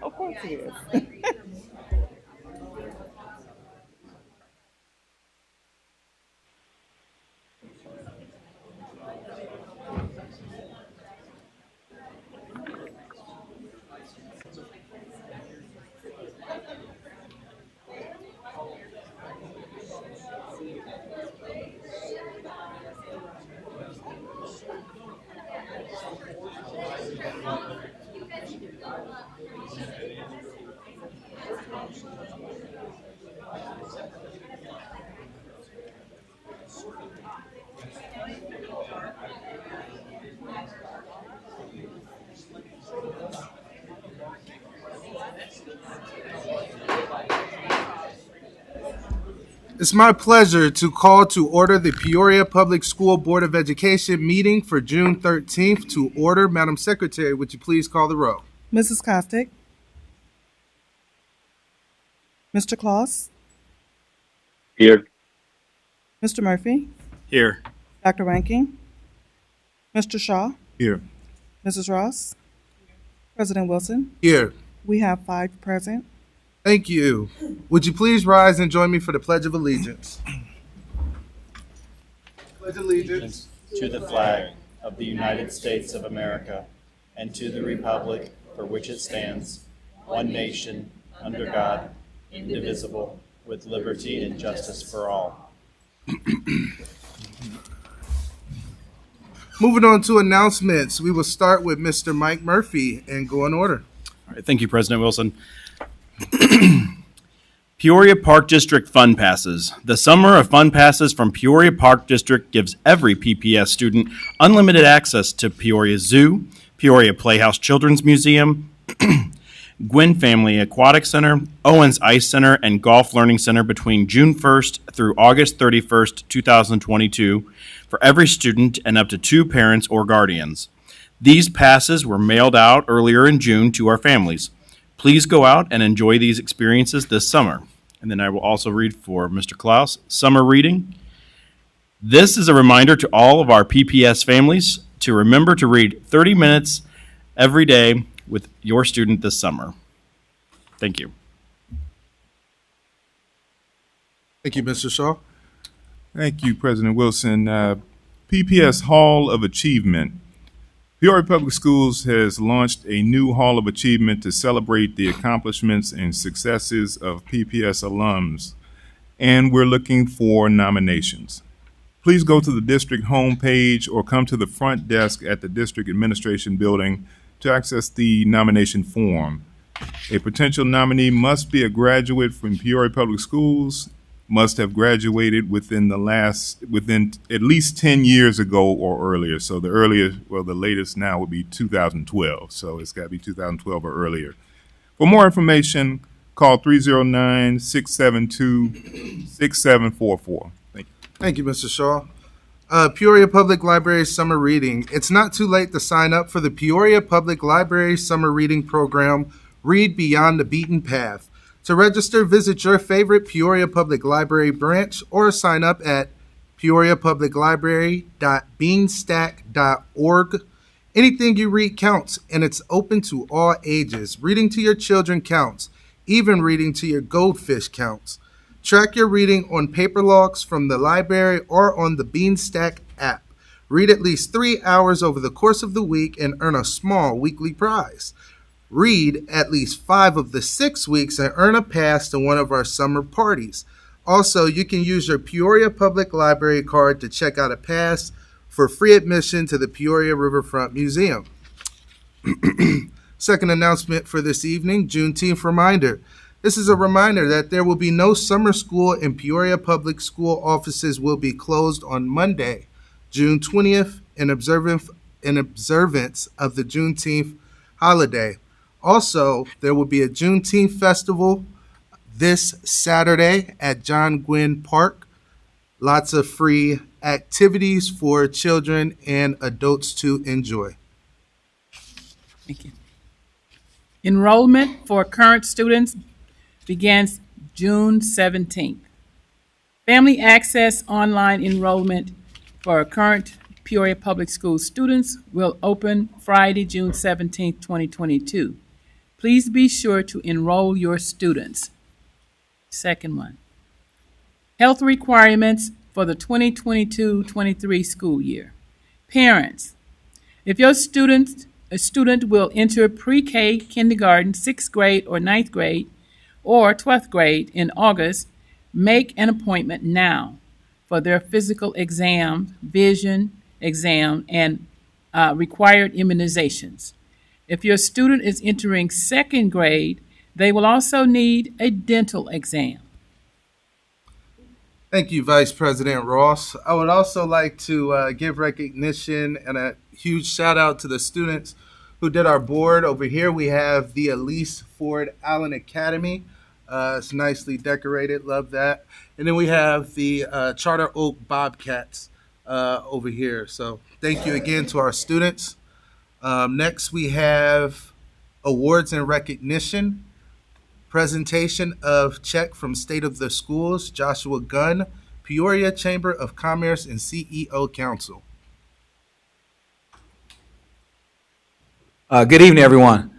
Of course he is. It's my pleasure to call to order the Peoria Public School Board of Education meeting for June 13th to order. Madam Secretary, would you please call the roll? Mrs. Costick? Mr. Claus? Here. Mr. Murphy? Here. Dr. Rankin? Mr. Shaw? Here. Mrs. Ross? President Wilson? Here. We have 5 present. Thank you. Would you please rise and join me for the Pledge of Allegiance? Pledge allegiance to the flag of the United States of America and to the republic for which it stands, one nation, under God, indivisible, with liberty and justice for all. Moving on to announcements, we will start with Mr. Mike Murphy and go in order. All right, thank you, President Wilson. Peoria Park District Fun Passes. The Summer of Fun Passes from Peoria Park District gives every PPS student unlimited access to Peoria Zoo, Peoria Playhouse Children's Museum, Gwynn Family Aquatic Center, Owens Ice Center, and Golf Learning Center between June 1st through August 31st, 2022 for every student and up to 2 parents or guardians. These passes were mailed out earlier in June to our families. Please go out and enjoy these experiences this summer. And then I will also read for Mr. Klaus, summer reading. This is a reminder to all of our PPS families to remember to read 30 minutes every day with your student this summer. Thank you. Thank you, Mr. Shaw. Thank you, President Wilson. PPS Hall of Achievement. Peoria Public Schools has launched a new Hall of Achievement to celebrate the accomplishments and successes of PPS alums, and we're looking for nominations. Please go to the district homepage or come to the front desk at the district administration building to access the nomination form. A potential nominee must be a graduate from Peoria Public Schools, must have graduated within at least 10 years ago or earlier. So the latest now would be 2012. So it's got to be 2012 or earlier. For more information, call 309-672-6744. Thank you. Thank you, Mr. Shaw. Peoria Public Library Summer Reading. It's not too late to sign up for the Peoria Public Library Summer Reading Program, Read Beyond the Beaten Path. To register, visit your favorite Peoria Public Library branch or sign up at peoriapubliclibrary.beanstack.org. Anything you read counts, and it's open to all ages. Reading to your children counts. Even reading to your goldfish counts. Track your reading on paper logs from the library or on the Beanstack app. Read at least 3 hours over the course of the week and earn a small weekly prize. Read at least 5 of the 6 weeks and earn a pass to one of our summer parties. Also, you can use your Peoria Public Library card to check out a pass for free admission to the Peoria Riverfront Museum. Second announcement for this evening, Juneteenth reminder. This is a reminder that there will be no summer school and Peoria Public School offices will be closed on Monday, June 20th, in observance of the Juneteenth holiday. Also, there will be a Juneteenth festival this Saturday at John Gwynn Park. Lots of free activities for children and adults to enjoy. Thank you. Enrollment for current students begins June 17th. Family access online enrollment for current Peoria Public Schools students will open Friday, June 17th, 2022. Please be sure to enroll your students. Second one. Health requirements for the 2022-23 school year. Parents, if your a student will enter pre-K, kindergarten, 6th grade or 9th grade, or 12th grade in August, make an appointment now for their physical exam, vision exam, and required immunizations. If your student is entering 2nd grade, they will also need a dental exam. Thank you, Vice President Ross. I would also like to give recognition and a huge shout out to the students who did our board. Over here we have the Elise Ford Allen Academy. It's nicely decorated, love that. And then we have the Charter Oak Bobcats over here. So thank you again to our students. Next we have awards and recognition. Presentation of check from State of the Schools, Joshua Gunn, Peoria Chamber of Commerce and CEO Council. Good evening, everyone.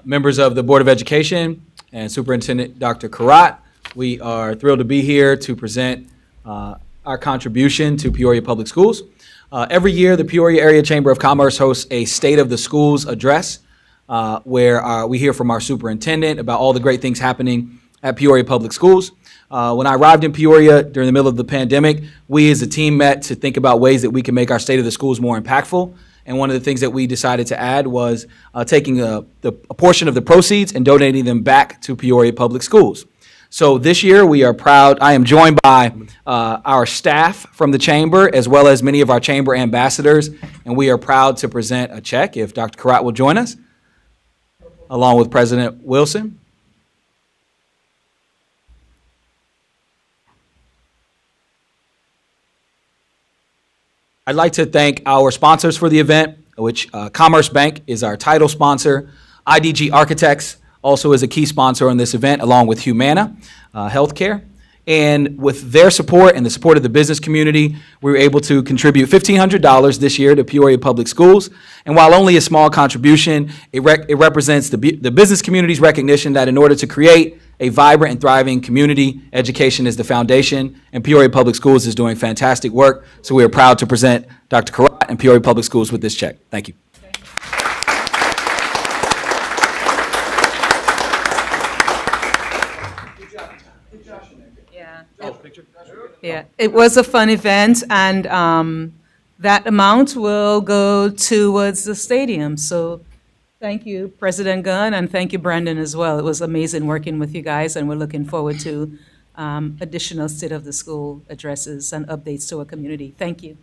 Members of the Board of Education and Superintendent Dr. Karat, we are thrilled to be here to present our contribution to Peoria Public Schools. Every year, the Peoria Area Chamber of Commerce hosts a State of the Schools address where we hear from our superintendent about all the great things happening at Peoria Public Schools. When I arrived in Peoria during the middle of the pandemic, we as a team met to think about ways that we can make our State of the Schools more impactful. And one of the things that we decided to add was taking a portion of the proceeds and donating them back to Peoria Public Schools. So this year we are proud. I am joined by our staff from the chamber as well as many of our chamber ambassadors, and we are proud to present a check, if Dr. Karat will join us, along with President Wilson. I'd like to thank our sponsors for the event, which Commerce Bank is our title sponsor. IDG Architects also is a key sponsor on this event, along with Humana Healthcare. And with their support and the support of the business community, we were able to contribute $1,500 this year to Peoria Public Schools. And while only a small contribution, it represents the business community's recognition that in order to create a vibrant and thriving community, education is the foundation, and Peoria Public Schools is doing fantastic work. So we are proud to present Dr. Karat and Peoria Public Schools with this check. Thank you. Yeah, it was a fun event, and that amount will go towards the stadium. So thank you, President Gunn, and thank you, Brandon, as well. It was amazing working with you guys, and we're looking forward to additional State of the School addresses and updates to our community. Thank you.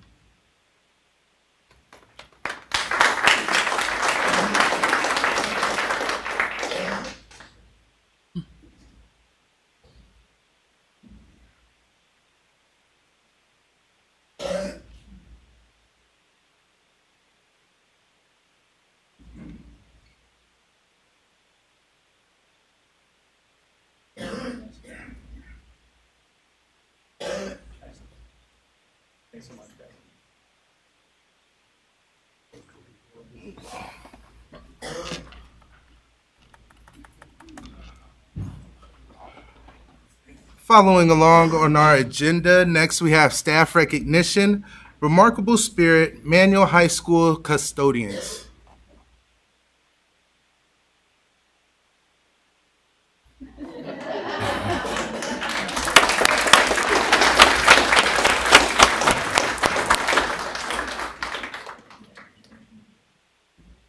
Following along on our agenda, next we have staff recognition, Remarkable Spirit, Manual High School custodians.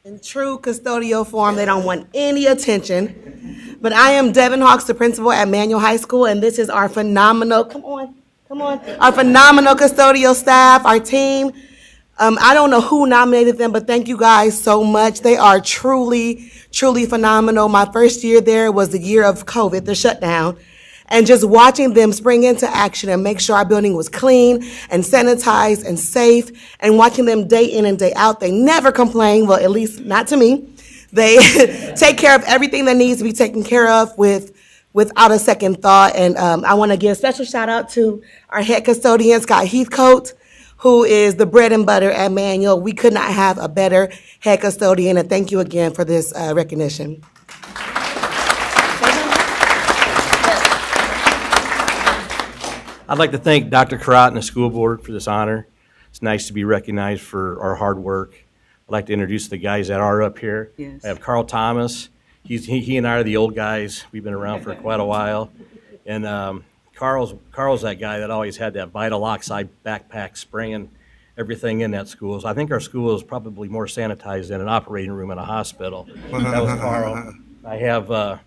In true custodial form, they don't want any attention. But I am Devin Hawks, the principal at Manual High School, and this is our phenomenal, come on, our phenomenal custodial staff, our team. I don't know who nominated them, but thank you guys so much. They are truly, truly phenomenal. My first year there was the year of COVID, the shutdown. And just watching them spring into action and make sure our building was clean and sanitized and safe, and watching them day in and day out, they never complain, well, at least not to me. They take care of everything that needs to be taken care of without a second thought. And I want to give a special shout out to our head custodian, Scott Heathcote, who is the bread and butter at Manual. We could not have a better head custodian, and thank you again for this recognition. I'd like to thank Dr. Karat and the school board for this honor. It's nice to be recognized for our hard work. I'd like to introduce the guys that are up here. Yes. I have Carl Thomas. He and I are the old guys. We've been around for quite a while. And Carl's that guy that always had that Vital Oxide backpack spraying everything in that school. So I think our school is probably more sanitized than an operating room in a hospital. That was Carl. I have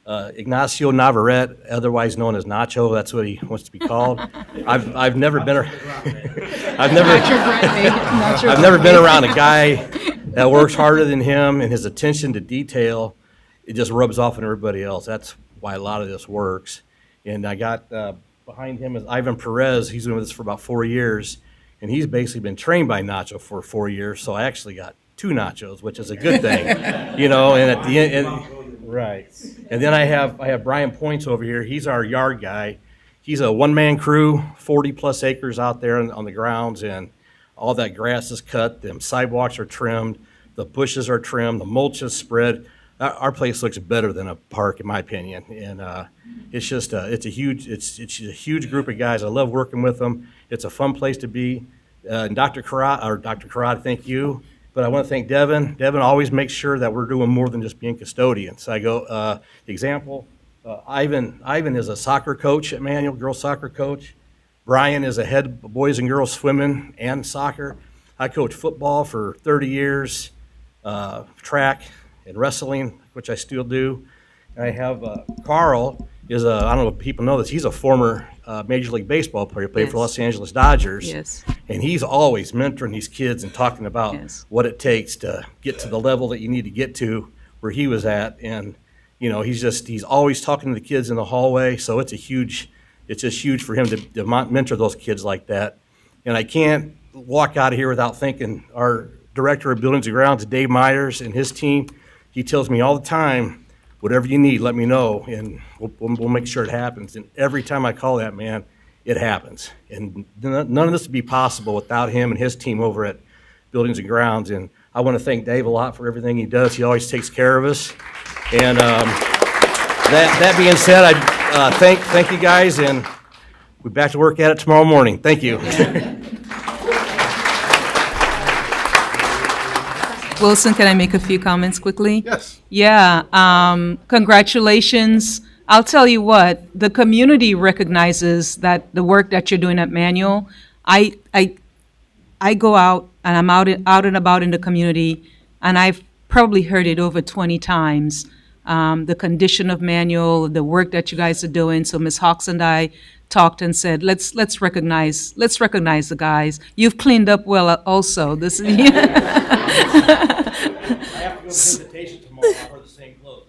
Ignacio Navarrete, otherwise known as Nacho. That's what he wants to be called. I've never been I've never been around a guy that works harder than him, and his attention to detail, it just rubs off on everybody else. That's why a lot of this works. And I got behind him is Ivan Perez. He's been with us for about 4 years, and he's basically been trained by Nacho for 4 years. So I actually got 2 Nachos, which is a good thing, you know. And at the end, right. And then I have Brian Points over here. He's our yard guy. He's a one-man crew, 40-plus acres out there on the grounds, and all that grass is cut. Them sidewalks are trimmed. The bushes are trimmed. The mulch is spread. Our place looks better than a park, in my opinion. And it's just it's a huge group of guys. I love working with them. It's a fun place to be. And Dr. Karat, thank you. But I want to thank Devin. Devin always makes sure that we're doing more than just being custodians. I go, example, Ivan is a soccer coach at Manual, girls soccer coach. Brian is a head boys and girls swimming and soccer. I coached football for 30 years, track and wrestling, which I still do. And I have Carl is I don't know if people know this, he's a former Major League Baseball player, played for Los Angeles Dodgers. Yes. And he's always mentoring these kids and talking about what it takes to get to the level that you need to get to where he was at. And, you know, he's always talking to the kids in the hallway. So it's just huge for him to mentor those kids like that. And I can't walk out of here without thanking our Director of Buildings and Grounds, Dave Myers, and his team. He tells me all the time, whatever you need, let me know, and we'll make sure it happens. And every time I call that man, it happens. And none of this would be possible without him and his team over at Buildings and Grounds. And I want to thank Dave a lot for everything he does. He always takes care of us. And that being said, I thank you guys, and we'll be back to work at it tomorrow morning. Thank you. Wilson, can I make a few comments quickly? Yes. Yeah, congratulations. I'll tell you what, the community recognizes that the work that you're doing at Manual. I go out, and I'm out and about in the community, and I've probably heard it over 20 times. The condition of Manual, the work that you guys are doing. So Ms. Hawks and I talked and said, let's recognize the guys. You've cleaned up well also. This is invitation tomorrow. I'll wear the same clothes.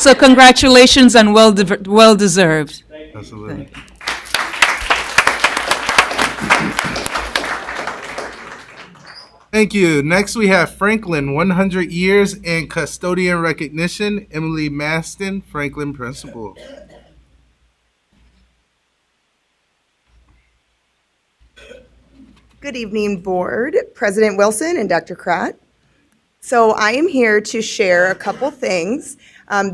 So congratulations and well deserved. Absolutely. Thank you. Next, we have Franklin, 100 years and custodian recognition. Emily Maston, Franklin principal. Good evening, Board, President Wilson and Dr. Karat. So I am here to share a couple things.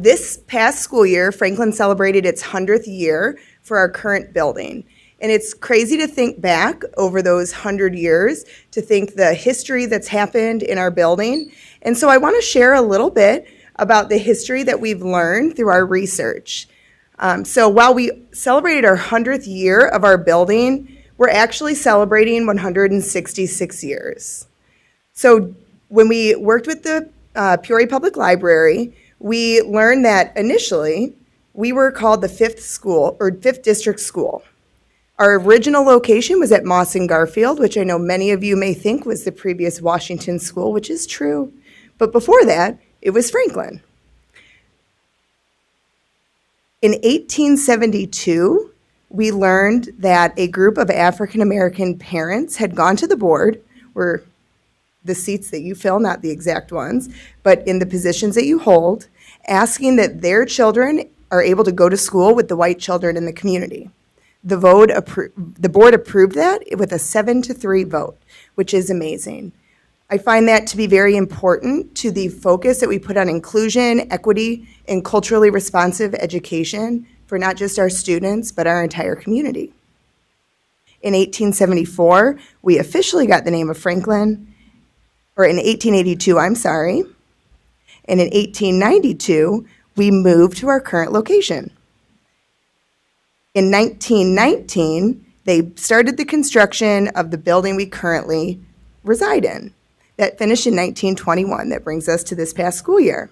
This past school year, Franklin celebrated its 100th year for our current building. And it's crazy to think back over those 100 years, to think the history that's happened in our building. And so I want to share a little bit about the history that we've learned through our research. So while we celebrated our 100th year of our building, we're actually celebrating 166 years. So when we worked with the Peoria Public Library, we learned that initially we were called the 5th district school. Our original location was at Moss and Garfield, which I know many of you may think was the previous Washington school, which is true. But before that, it was Franklin. In 1872, we learned that a group of African American parents had gone to the board, where the seats that you fill, not the exact ones, but in the positions that you hold, asking that their children are able to go to school with the white children in the community. The board approved that with a 7-3 vote, which is amazing. I find that to be very important to the focus that we put on inclusion, equity, and culturally responsive education for not just our students, but our entire community. In 1874, we officially got the name of Franklin, or in 1882, I'm sorry. And in 1892, we moved to our current location. In 1919, they started the construction of the building we currently reside in. That finished in 1921. That brings us to this past school year.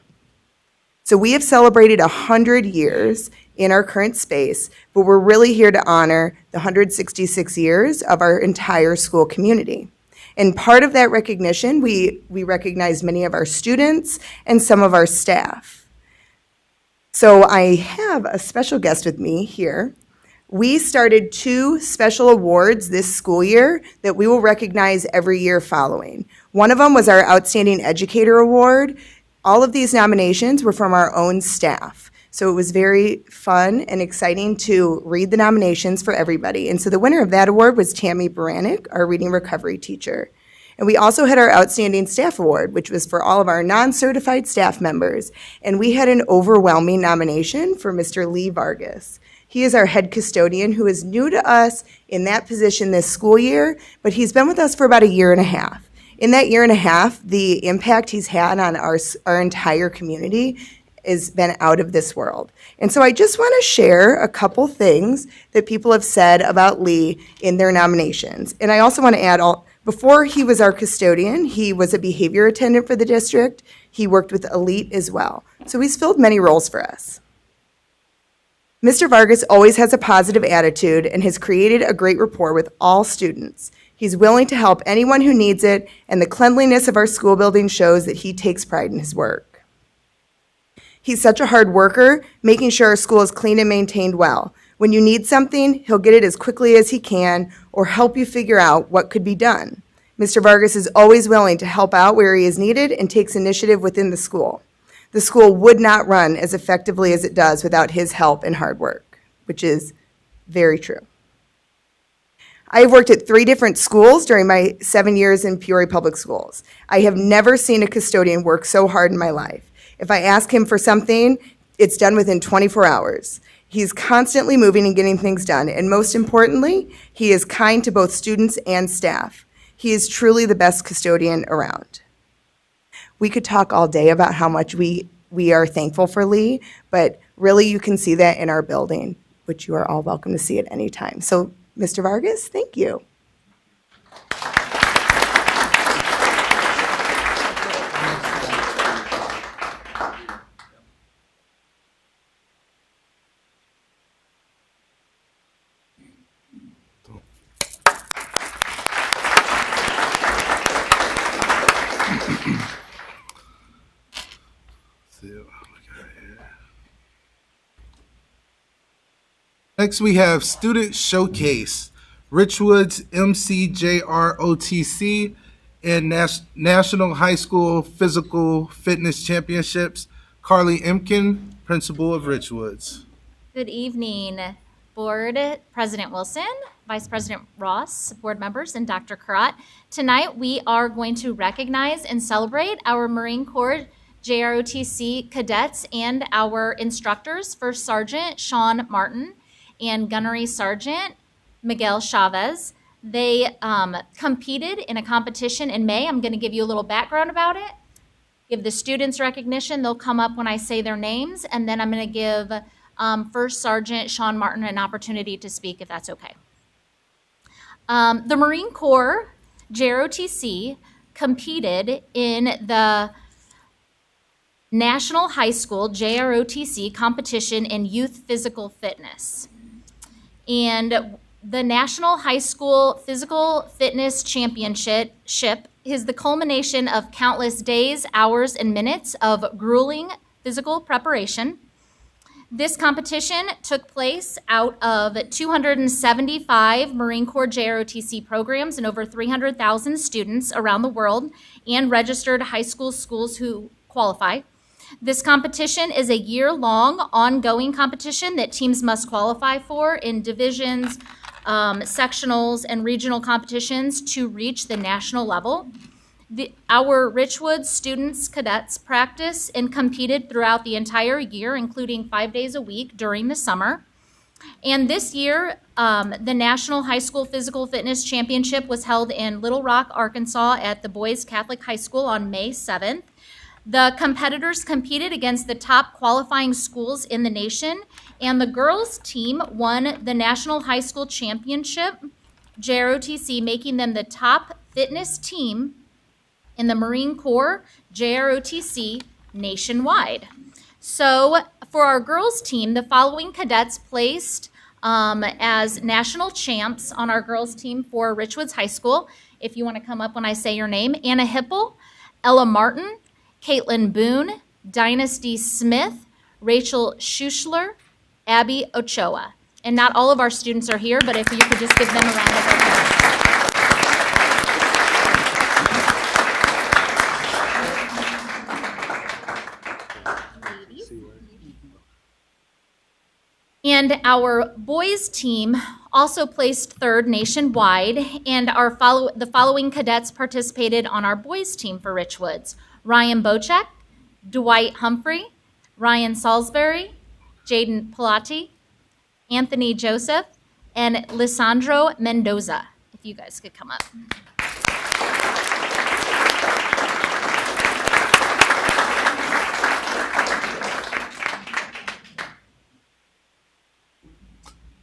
So we have celebrated 100 years in our current space, but we're really here to honor the 166 years of our entire school community. And part of that recognition, we recognize many of our students and some of our staff. So I have a special guest with me here. We started 2 special awards this school year that we will recognize every year following. One of them was our Outstanding Educator Award. All of these nominations were from our own staff. So it was very fun and exciting to read the nominations for everybody. And so the winner of that award was Tammy Baranek, our reading recovery teacher. And we also had our Outstanding Staff Award, which was for all of our non-certified staff members. And we had an overwhelming nomination for Mr. Lee Vargas. He is our head custodian who is new to us in that position this school year, but he's been with us for about a year and a half. In that year and a half, the impact he's had on our entire community has been out of this world. And so I just want to share a couple things that people have said about Lee in their nominations. And I also want to add, before he was our custodian, he was a behavior attendant for the district. He worked with Elite as well. So he's filled many roles for us. Mr. Vargas always has a positive attitude and has created a great rapport with all students. He's willing to help anyone who needs it, and the cleanliness of our school building shows that he takes pride in his work. He's such a hard worker, making sure our school is clean and maintained well. When you need something, he'll get it as quickly as he can or help you figure out what could be done. Mr. Vargas is always willing to help out where he is needed and takes initiative within the school. The school would not run as effectively as it does without his help and hard work, which is very true. I have worked at 3 different schools during my 7 years in Peoria Public Schools. I have never seen a custodian work so hard in my life. If I ask him for something, it's done within 24 hours. He's constantly moving and getting things done, and most importantly, he is kind to both students and staff. He is truly the best custodian around. We could talk all day about how much we are thankful for Lee, but really you can see that in our building, which you are all welcome to see at any time. So, Mr. Vargas, thank you. Next, we have Student Showcase, Richwood's MCJROTC, and National High School Physical Fitness Championships. Carly Emkin, Principal of Richwoods. Good evening, Board President Wilson, Vice President Ross, board members, and Dr. Karat. Tonight, we are going to recognize and celebrate our Marine Corps JROTC cadets and our instructors, First Sergeant Sean Martin and Gunnery Sergeant Miguel Chavez. They competed in a competition in May. I'm going to give you a little background about it. Give the students recognition. They'll come up when I say their names, and then I'm going to give First Sergeant Sean Martin an opportunity to speak, if that's okay. The Marine Corps JROTC competed in the National High School JROTC competition in youth physical fitness. And the National High School Physical Fitness Championship is the culmination of countless days, hours, and minutes of grueling physical preparation. This competition took place out of 275 Marine Corps JROTC programs and over 300,000 students around the world and registered high school schools who qualify. This competition is a year-long, ongoing competition that teams must qualify for in divisions, sectionals, and regional competitions to reach the national level. Our Richwood students, cadets, practice and competed throughout the entire year, including 5 days a week during the summer. And this year, the National High School Physical Fitness Championship was held in Little Rock, Arkansas at the Boys Catholic High School on May 7th. The competitors competed against the top qualifying schools in the nation, and the girls' team won the National High School Championship, JROTC, making them the top fitness team in the Marine Corps JROTC nationwide. So for our girls team, the following cadets placed as national champs on our girls team for Richwoods High School. If you want to come up when I say your name: Anna Hipple, Ella Martin, Caitlin Boone, Dynasty Smith, Rachel Schuschler, Abby Ochoa. And not all of our students are here, but if you could just give them a round of applause. And our boys team also placed third nationwide, and the following cadets participated on our boys team for Richwoods: Ryan Bochek, Dwight Humphrey, Ryan Salisbury, Jaden Pilati, Anthony Joseph, and Lisandro Mendoza. If you guys could come up.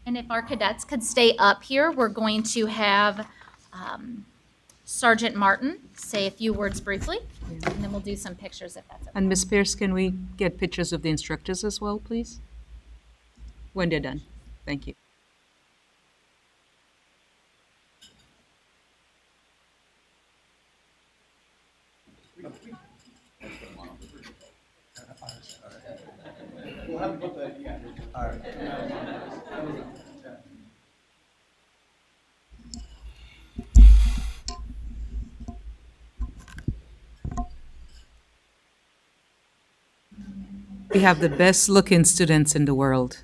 And if our cadets could stay up here, we're going to have Sergeant Martin say a few words briefly, and then we'll do some pictures if that's okay. And Ms. Pierce, can we get pictures of the instructors as well, please? When they're done. Thank you. We have the best looking students in the world.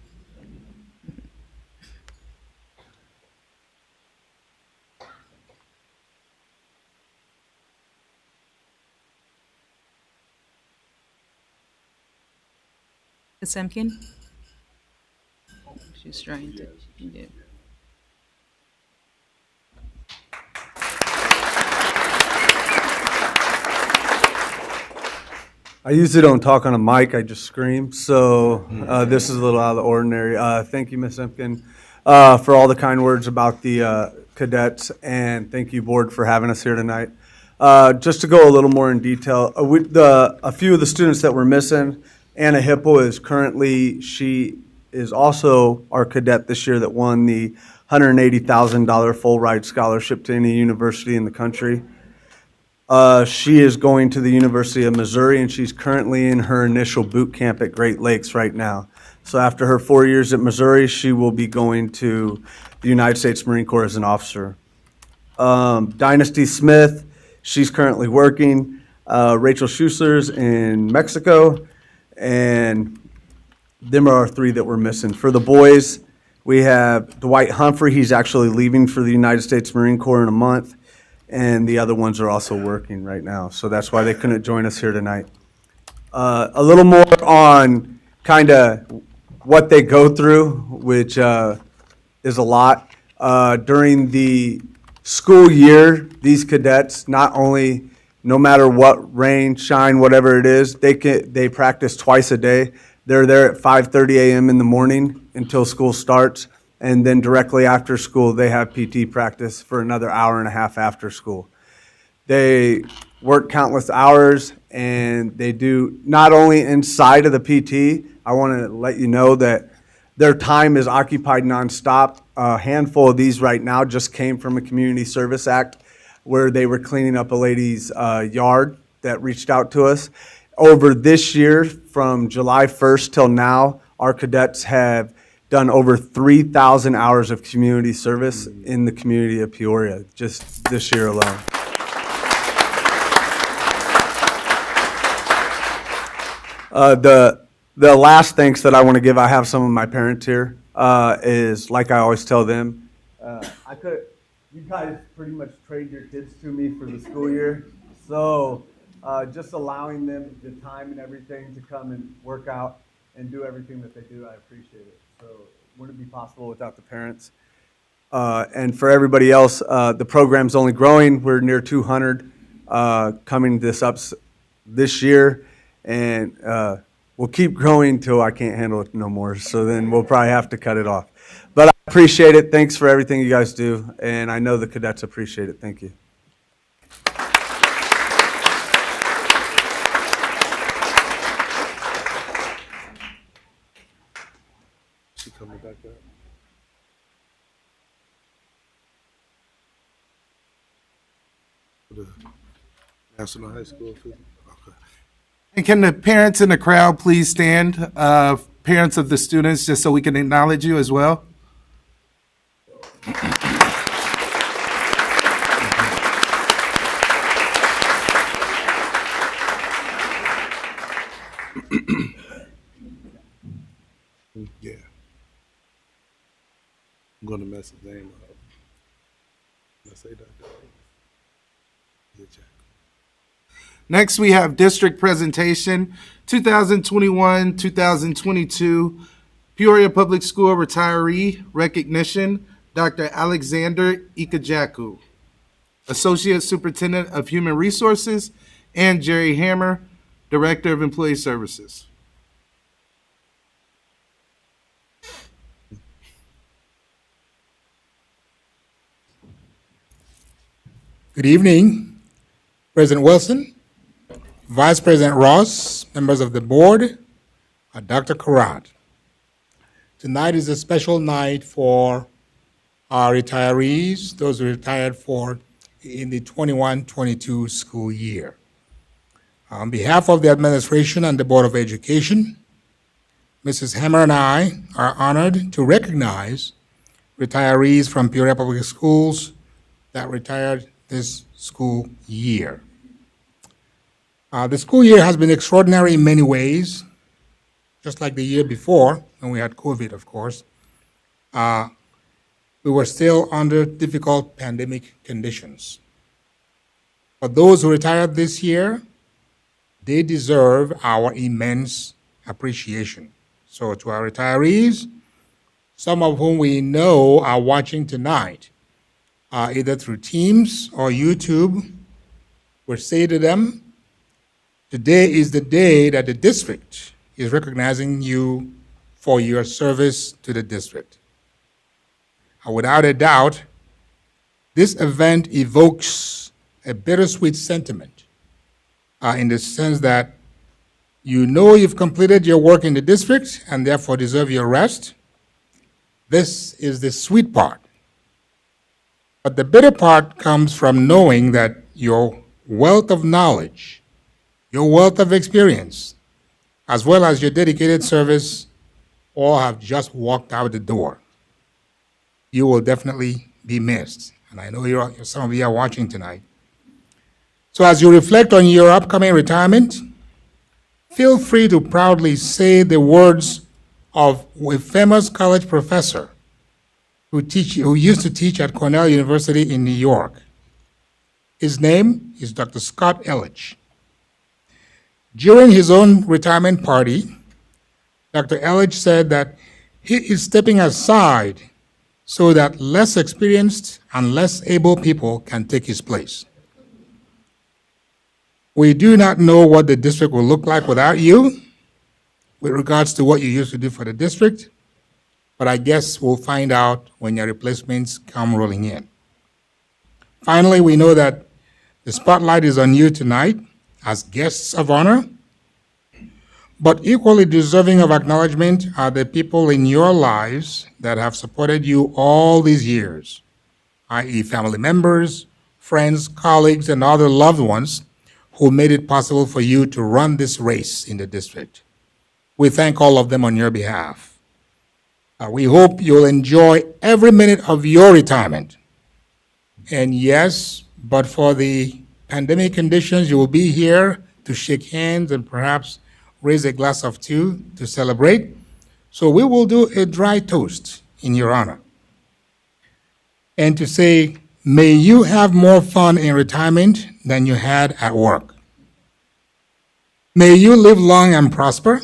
Ms. Emkin? She's trying to, yeah. I usually don't talk on a mic, I just scream, so this is a little out of the ordinary. Thank you, Ms. Empkin, for all the kind words about the cadets, and thank you, board, for having us here tonight. Just to go a little more in detail, a few of the students that we're missing, Anna Hipple is currently, she is also our cadet this year that won the $180,000 full ride scholarship to any university in the country. She is going to the University of Missouri, and she's currently in her initial boot camp at Great Lakes right now. So after her 4 years at Missouri, she will be going to the United States Marine Corps as an officer. Dynasty Smith, she's currently working. Rachel Schussler's in Mexico, and them are our three that we're missing. For the boys, we have Dwight Humphrey. He's actually leaving for the United States Marine Corps in a month. And the other ones are also working right now. So that's why they couldn't join us here tonight. A little more on kind of what they go through, which is a lot. During the school year, these cadets, not only, no matter what rain, shine, whatever it is, they practice twice a day. They're there at 5:30 a.m. in the morning until school starts. And then directly after school, they have PT practice for another hour and a half after school. They work countless hours, and they do not only inside of the PT. I want to let you know that Their time is occupied nonstop. A handful of these right now just came from a community service act where they were cleaning up a lady's yard that reached out to us. Over this year, from July 1st till now, our cadets have done over 3,000 hours of community service in the community of Peoria, just this year alone. The last thanks that I want to give, I have some of my parents here, is like I always tell them, you guys pretty much trade your kids to me for the school year, so just allowing them the time and everything to come and work out and do everything that they do, I appreciate it. So it wouldn't be possible without the parents. And for everybody else, the program's only growing. We're near 200 coming this year, and we'll keep growing till I can't handle it no more. So then we'll probably have to cut it off. But I appreciate it. Thanks for everything you guys do, and I know the cadets appreciate it. Thank you. She coming back up. For the National High School. Okay. And can the parents in the crowd please stand? Parents of the students, just so we can acknowledge you as well. Yeah. I'm going to mess his name up. Let's say that. Good job. Next, we have district presentation 2021-2022 Peoria Public School Retiree Recognition, Dr. Alexander Ikajaku, Associate Superintendent of Human Resources, and Jerry Hammer, Director of Employee Services. Good evening, President Wilson, Vice President Ross, members of the board, Dr. Karat. Tonight is a special night for our retirees, those who retired in the 21-22 school year. On behalf of the administration and the Board of Education, Mrs. Hammer and I are honored to recognize retirees from Peoria Public Schools that retired this school year. The school year has been extraordinary in many ways, just like the year before, when we had COVID, of course. We were still under difficult pandemic conditions. But those who retired this year, they deserve our immense appreciation. So to our retirees, some of whom we know are watching tonight, either through Teams or YouTube, we say to them, today is the day that the district is recognizing you for your service to the district. And without a doubt, this event evokes a bittersweet sentiment in the sense that you know you've completed your work in the district and therefore deserve your rest. This is the sweet part. But the bitter part comes from knowing that your wealth of knowledge, your wealth of experience, as well as your dedicated service, all have just walked out the door. You will definitely be missed. And I know some of you are watching tonight. So as you reflect on your upcoming retirement, feel free to proudly say the words of a famous college professor who used to teach at Cornell University in New York. His name is Dr. Scott Elledge. During his own retirement party, Dr. Elledge said that he is stepping aside so that less experienced and less able people can take his place. We do not know what the district will look like without you with regards to what you used to do for the district, but I guess we'll find out when your replacements come rolling in. Finally, we know that the spotlight is on you tonight as guests of honor, But equally deserving of acknowledgement are the people in your lives that have supported you all these years, i.e. family members, friends, colleagues, and other loved ones who made it possible for you to run this race in the district. We thank all of them on your behalf. We hope you'll enjoy every minute of your retirement. And yes, but for the pandemic conditions, you will be here to shake hands and perhaps raise a glass of two to celebrate. So we will do a dry toast in your honor. And to say, may you have more fun in retirement than you had at work. May you live long and prosper.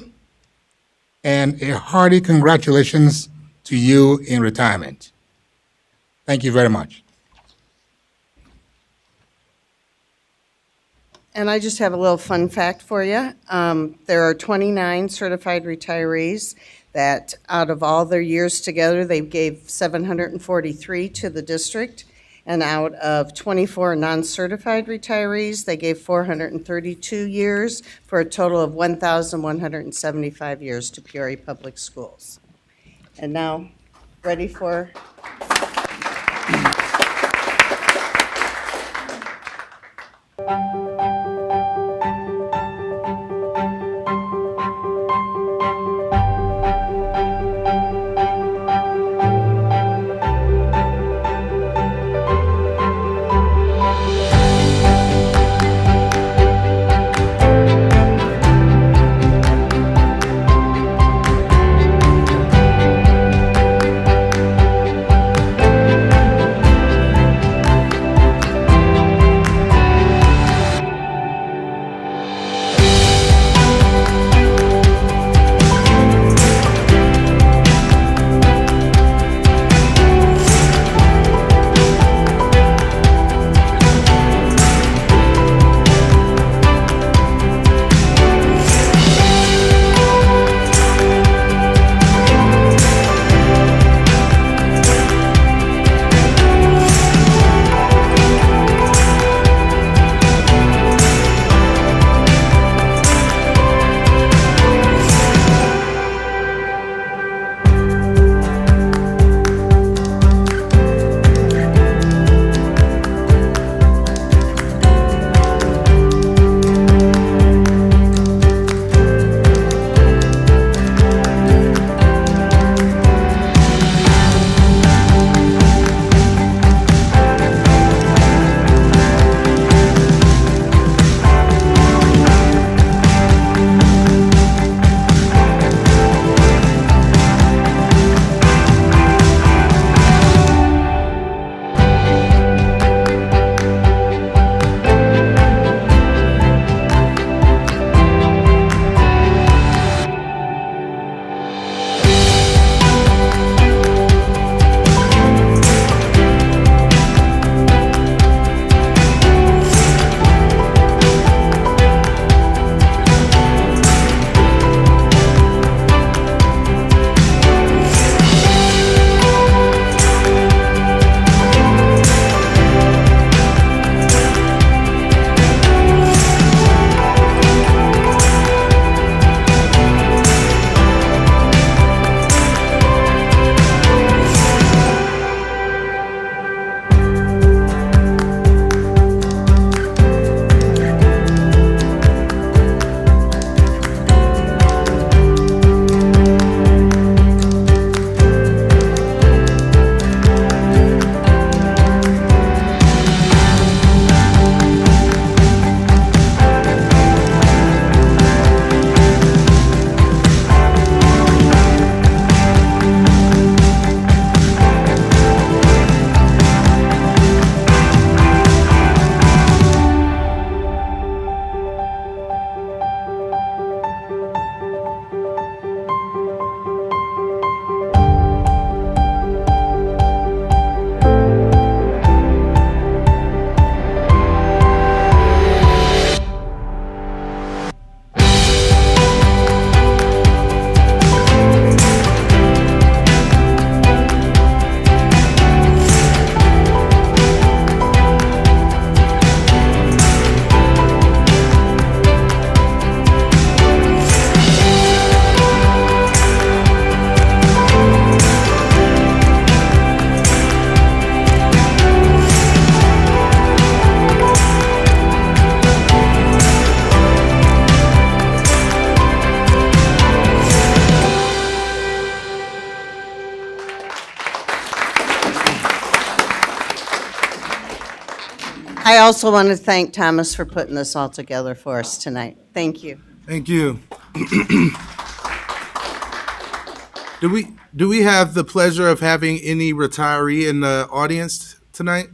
And a hearty congratulations to you in retirement. Thank you very much. And I just have a little fun fact for you. There are 29 certified retirees that out of all their years together, they gave 743 to the district. And out of 24 non-certified retirees, they gave 432 years for a total of 1,175 years to Peoria Public Schools. And now, ready for... I also want to thank Thomas for putting this all together for us tonight. Thank you. Thank you. Do we have the pleasure of having any retiree in the audience tonight?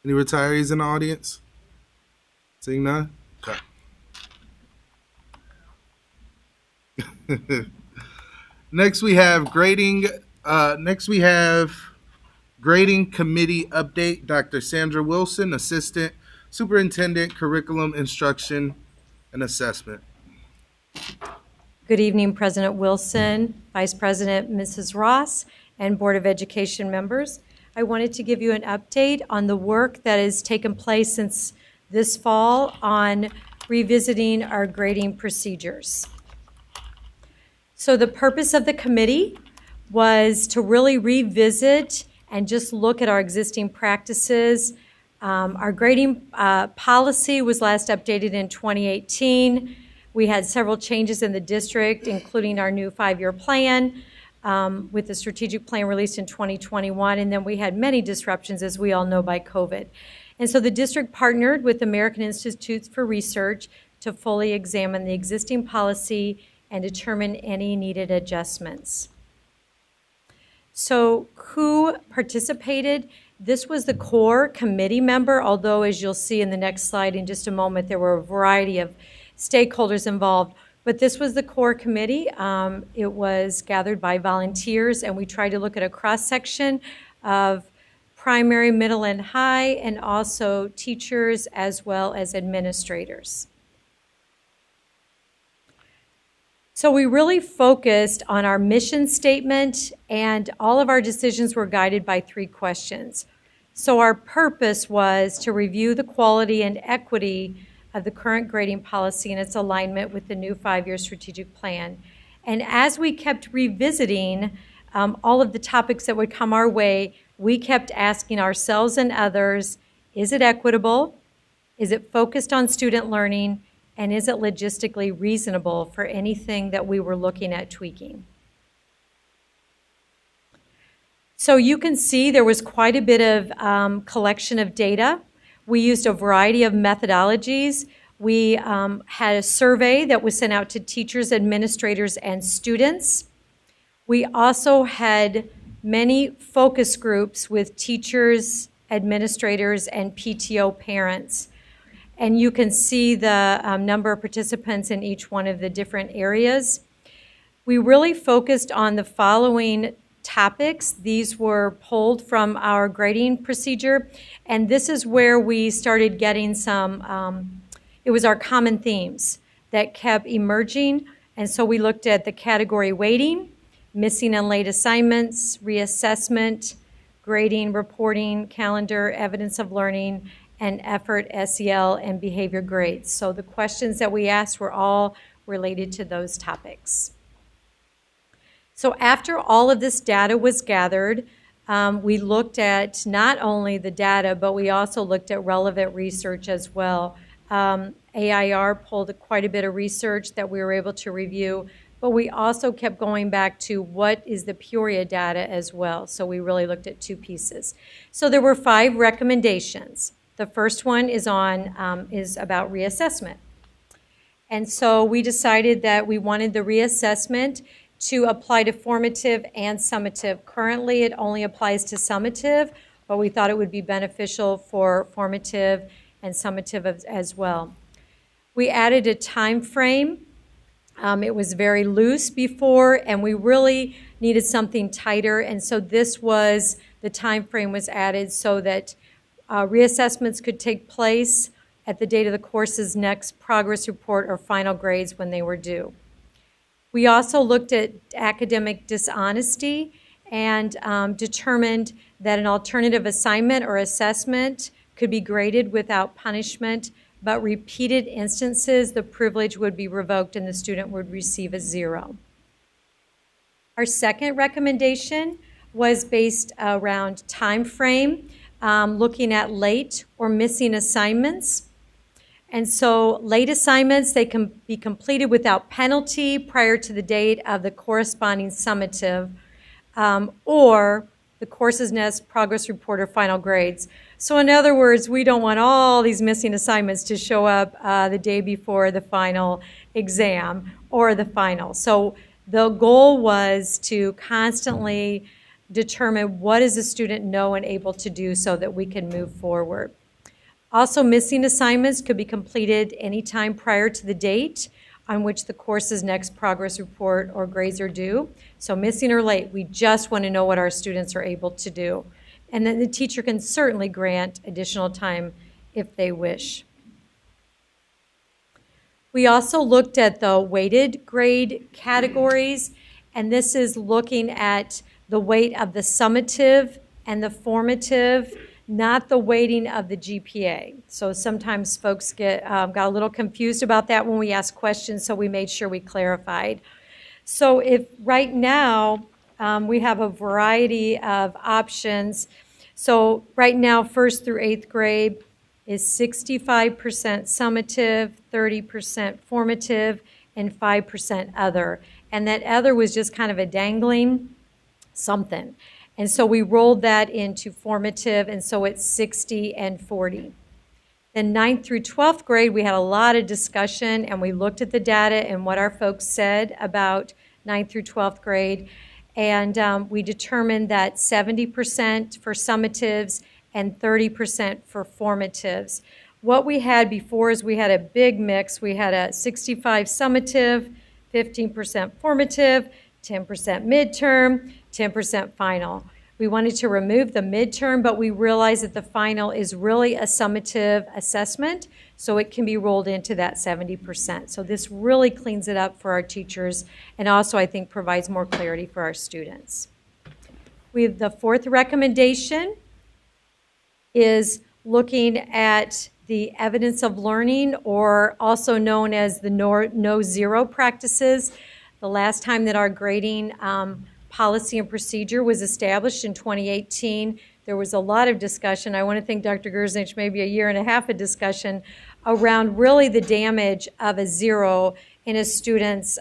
Any retirees in the audience? Seeing none? Okay. Next we have grading. Grading committee update. Dr. Sandra Wilson, Assistant Superintendent, Curriculum Instruction and Assessment. Good evening, President Wilson, Vice President Mrs. Ross, and Board of Education members. I wanted to give you an update on the work that has taken place since this fall on revisiting our grading procedures. So the purpose of the committee was to really revisit and just look at our existing practices. Our grading policy was last updated in 2018. We had several changes in the district, including our new 5-year plan with the strategic plan released in 2021. And then we had many disruptions, as we all know, by COVID. And so the district partnered with American Institutes for Research to fully examine the existing policy and determine any needed adjustments. So who participated? This was the core committee member, although as you'll see in the next slide in just a moment, there were a variety of stakeholders involved. But this was the core committee. It was gathered by volunteers, and we tried to look at a cross-section of primary, middle, and high, and also teachers as well as administrators. So we really focused on our mission statement, and all of our decisions were guided by 3 questions. So our purpose was to review the quality and equity of the current grading policy and its alignment with the new 5-year strategic plan. And as we kept revisiting all of the topics that would come our way, we kept asking ourselves and others, is it equitable? Is it focused on student learning? And is it logistically reasonable for anything that we were looking at tweaking? So you can see there was quite a bit of collection of data. We used a variety of methodologies. We had a survey that was sent out to teachers, administrators, and students. We also had many focus groups with teachers, administrators, and PTO parents. And you can see the number of participants in each one of the different areas. We really focused on the following topics. These were pulled from our grading procedure, and this is where we started getting some, it was our common themes that kept emerging. And so we looked at the category weighting, missing and late assignments, reassessment, grading, reporting, calendar, evidence of learning, and effort, SEL, and behavior grades. So the questions that we asked were all related to those topics. So after all of this data was gathered, we looked at not only the data, but we also looked at relevant research as well. AIR pulled quite a bit of research that we were able to review, but we also kept going back to what is the Peoria data as well. So we really looked at 2 pieces. So there were 5 recommendations. The first one is about reassessment. And so we decided that we wanted the reassessment to apply to formative and summative. Currently, it only applies to summative, but we thought it would be beneficial for formative and summative as well. We added a time frame. It was very loose before, and we really needed something tighter, and so this was, the time frame was added so that reassessments could take place at the date of the course's next progress report or final grades when they were due. We also looked at academic dishonesty and determined that an alternative assignment or assessment could be graded without punishment, but repeated instances, the privilege would be revoked and the student would receive a 0. Our second recommendation was based around time frame, looking at late or missing assignments. And so late assignments, they can be completed without penalty prior to the date of the corresponding summative or the course's next progress report or final grades. So in other words, we don't want all these missing assignments to show up the day before the final exam or the final. So the goal was to constantly determine what does the student know and able to do so that we can move forward. Also, missing assignments could be completed anytime prior to the date on which the course's next progress report or grades are due. So missing or late, we just want to know what our students are able to do. And then the teacher can certainly grant additional time if they wish. We also looked at the weighted grade categories, and this is looking at the weight of the summative and the formative, not the weighting of the GPA. So sometimes folks got a little confused about that when we asked questions, so we made sure we clarified. So if right now we have a variety of options. So right now, 1st through 8th grade is 65% summative, 30% formative, and 5% other. And that other was just kind of a dangling something. And so we rolled that into formative, and so it's 60 and 40. Then 9th through 12th grade, we had a lot of discussion, and we looked at the data and what our folks said about 9th through 12th grade. And we determined that 70% for summatives and 30% for formatives. What we had before is we had a big mix. We had a 65 summative, 15% formative, 10% midterm, 10% final. We wanted to remove the midterm, but we realized that the final is really a summative assessment, so it can be rolled into that 70%. So this really cleans it up for our teachers, and also I think provides more clarity for our students. The 4th recommendation is looking at the evidence of learning, or also known as the no-zero practices. The last time that our grading policy and procedure was established in 2018, there was a lot of discussion. I want to thank Dr. Gerznich, maybe a year and a half of discussion around really the damage of a zero in a student's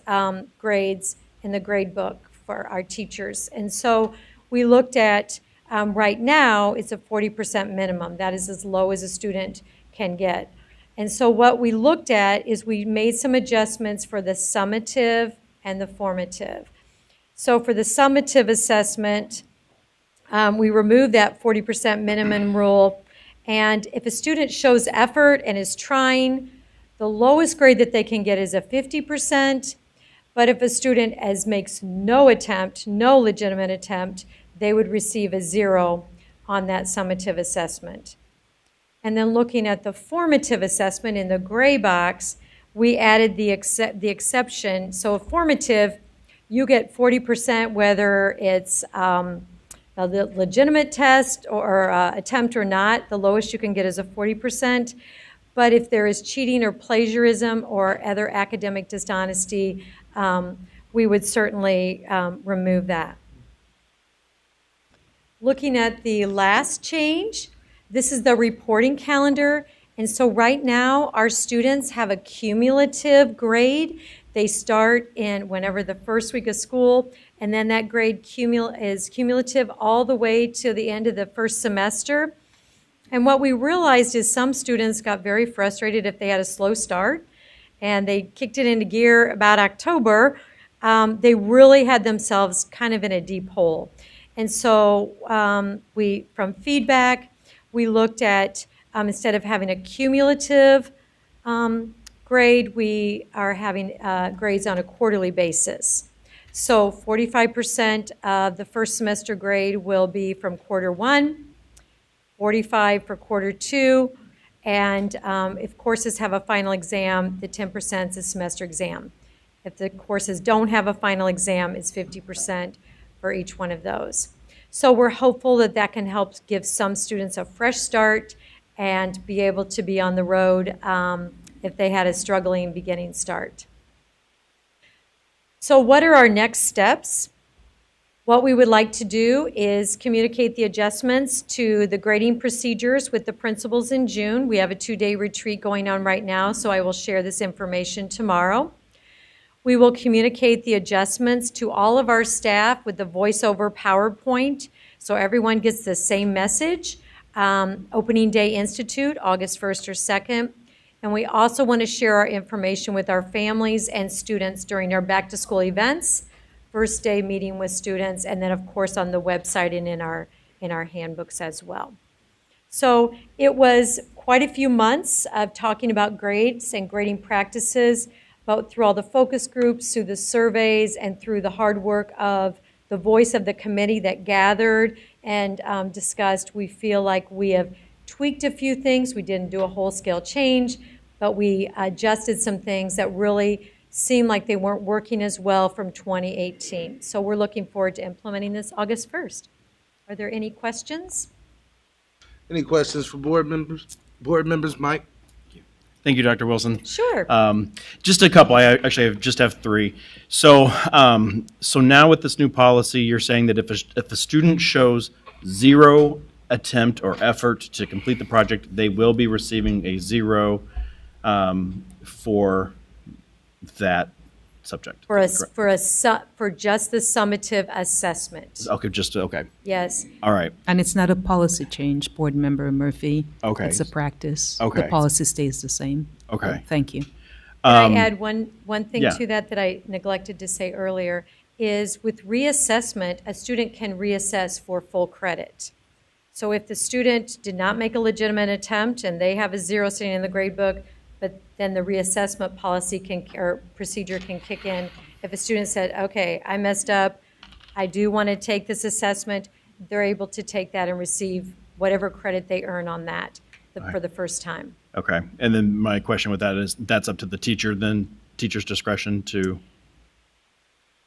grades in the grade book for our teachers. And so we looked at, right now, it's a 40% minimum. That is as low as a student can get. And so what we looked at is we made some adjustments for the summative and the formative. So for the summative assessment, we removed that 40% minimum rule. And if a student shows effort and is trying, the lowest grade that they can get is a 50%. But if a student makes no attempt, no legitimate attempt, they would receive a 0 on that summative assessment. And then looking at the formative assessment in the gray box, we added the exception. So a formative, you get 40% whether it's a legitimate test or attempt or not. The lowest you can get is a 40%. But if there is cheating or plagiarism or other academic dishonesty, we would certainly remove that. Looking at the last change, this is the reporting calendar. And so right now, our students have a cumulative grade. They start in whenever the first week of school, and then that grade is cumulative all the way to the end of the first semester. And what we realized is some students got very frustrated if they had a slow start, and they kicked it into gear about October. They really had themselves kind of in a deep hole. And so from feedback, we looked at, instead of having a cumulative grade, we are having grades on a quarterly basis. So 45% of the first semester grade will be from quarter 1, 45 for quarter 2, and if courses have a final exam, the 10% is a semester exam. If the courses don't have a final exam, it's 50% for each one of those. So we're hopeful that that can help give some students a fresh start and be able to be on the road if they had a struggling beginning start. So what are our next steps? What we would like to do is communicate the adjustments to the grading procedures with the principals in June. We have a 2-day retreat going on right now, so I will share this information tomorrow. We will communicate the adjustments to all of our staff with the voiceover PowerPoint, so everyone gets the same message Opening Day Institute, August 1st or 2nd. And we also want to share our information with our families and students during our back-to-school events, first day meeting with students, and then, of course, on the website and in our handbooks as well. So it was quite a few months of talking about grades and grading practices, both through all the focus groups, through the surveys, and through the hard work of the voice of the committee that gathered and discussed. We feel like we have tweaked a few things. We didn't do a whole-scale change, but we adjusted some things that really seemed like they weren't working as well from 2018. So we're looking forward to implementing this August 1st. Are there any questions? Any questions for board members? Board members, Mike? Thank you, Dr. Wilson. Sure. Just a couple. I actually just have three. So, so now with this new policy, you're saying that if a student shows zero attempt or effort to complete the project, they will be receiving a zero for that subject. For just the summative assessment. Okay, okay. Yes. All right. And it's not a policy change, Board Member Murphy. Okay. It's a practice. Okay. The policy stays the same. Okay. Thank you. Can I add one thing yeah. to that I neglected to say earlier, is with reassessment, a student can reassess for full credit. So if the student did not make a legitimate attempt and they have a zero sitting in the grade book, but then the reassessment policy or procedure can kick in. If a student said, okay, I messed up, I do want to take this assessment, they're able to take that and receive whatever credit they earn on that for the first time. Okay. And then my question with that is, that's up to the teacher, then teacher's discretion to?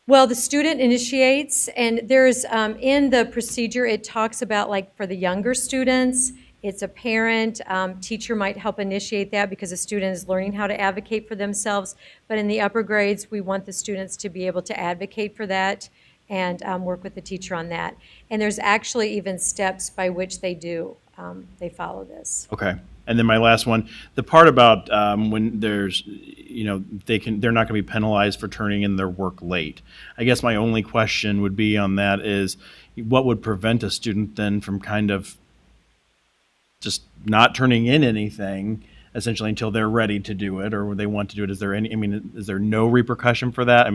Well, the student initiates, and there's, in the procedure, it talks about, like, for the younger students, it's a parent, teacher might help initiate that because a student is learning how to advocate for themselves. But in the upper grades, we want the students to be able to advocate for that and work with the teacher on that. And there's actually even steps by which they they follow this. Okay. And then my last one, the part about when there's, they're not going to be penalized for turning in their work late. I guess my only question would be on that is, what would prevent a student then from kind of just not turning in anything essentially until they're ready to do it or they want to do it? Is there is there no repercussion for that?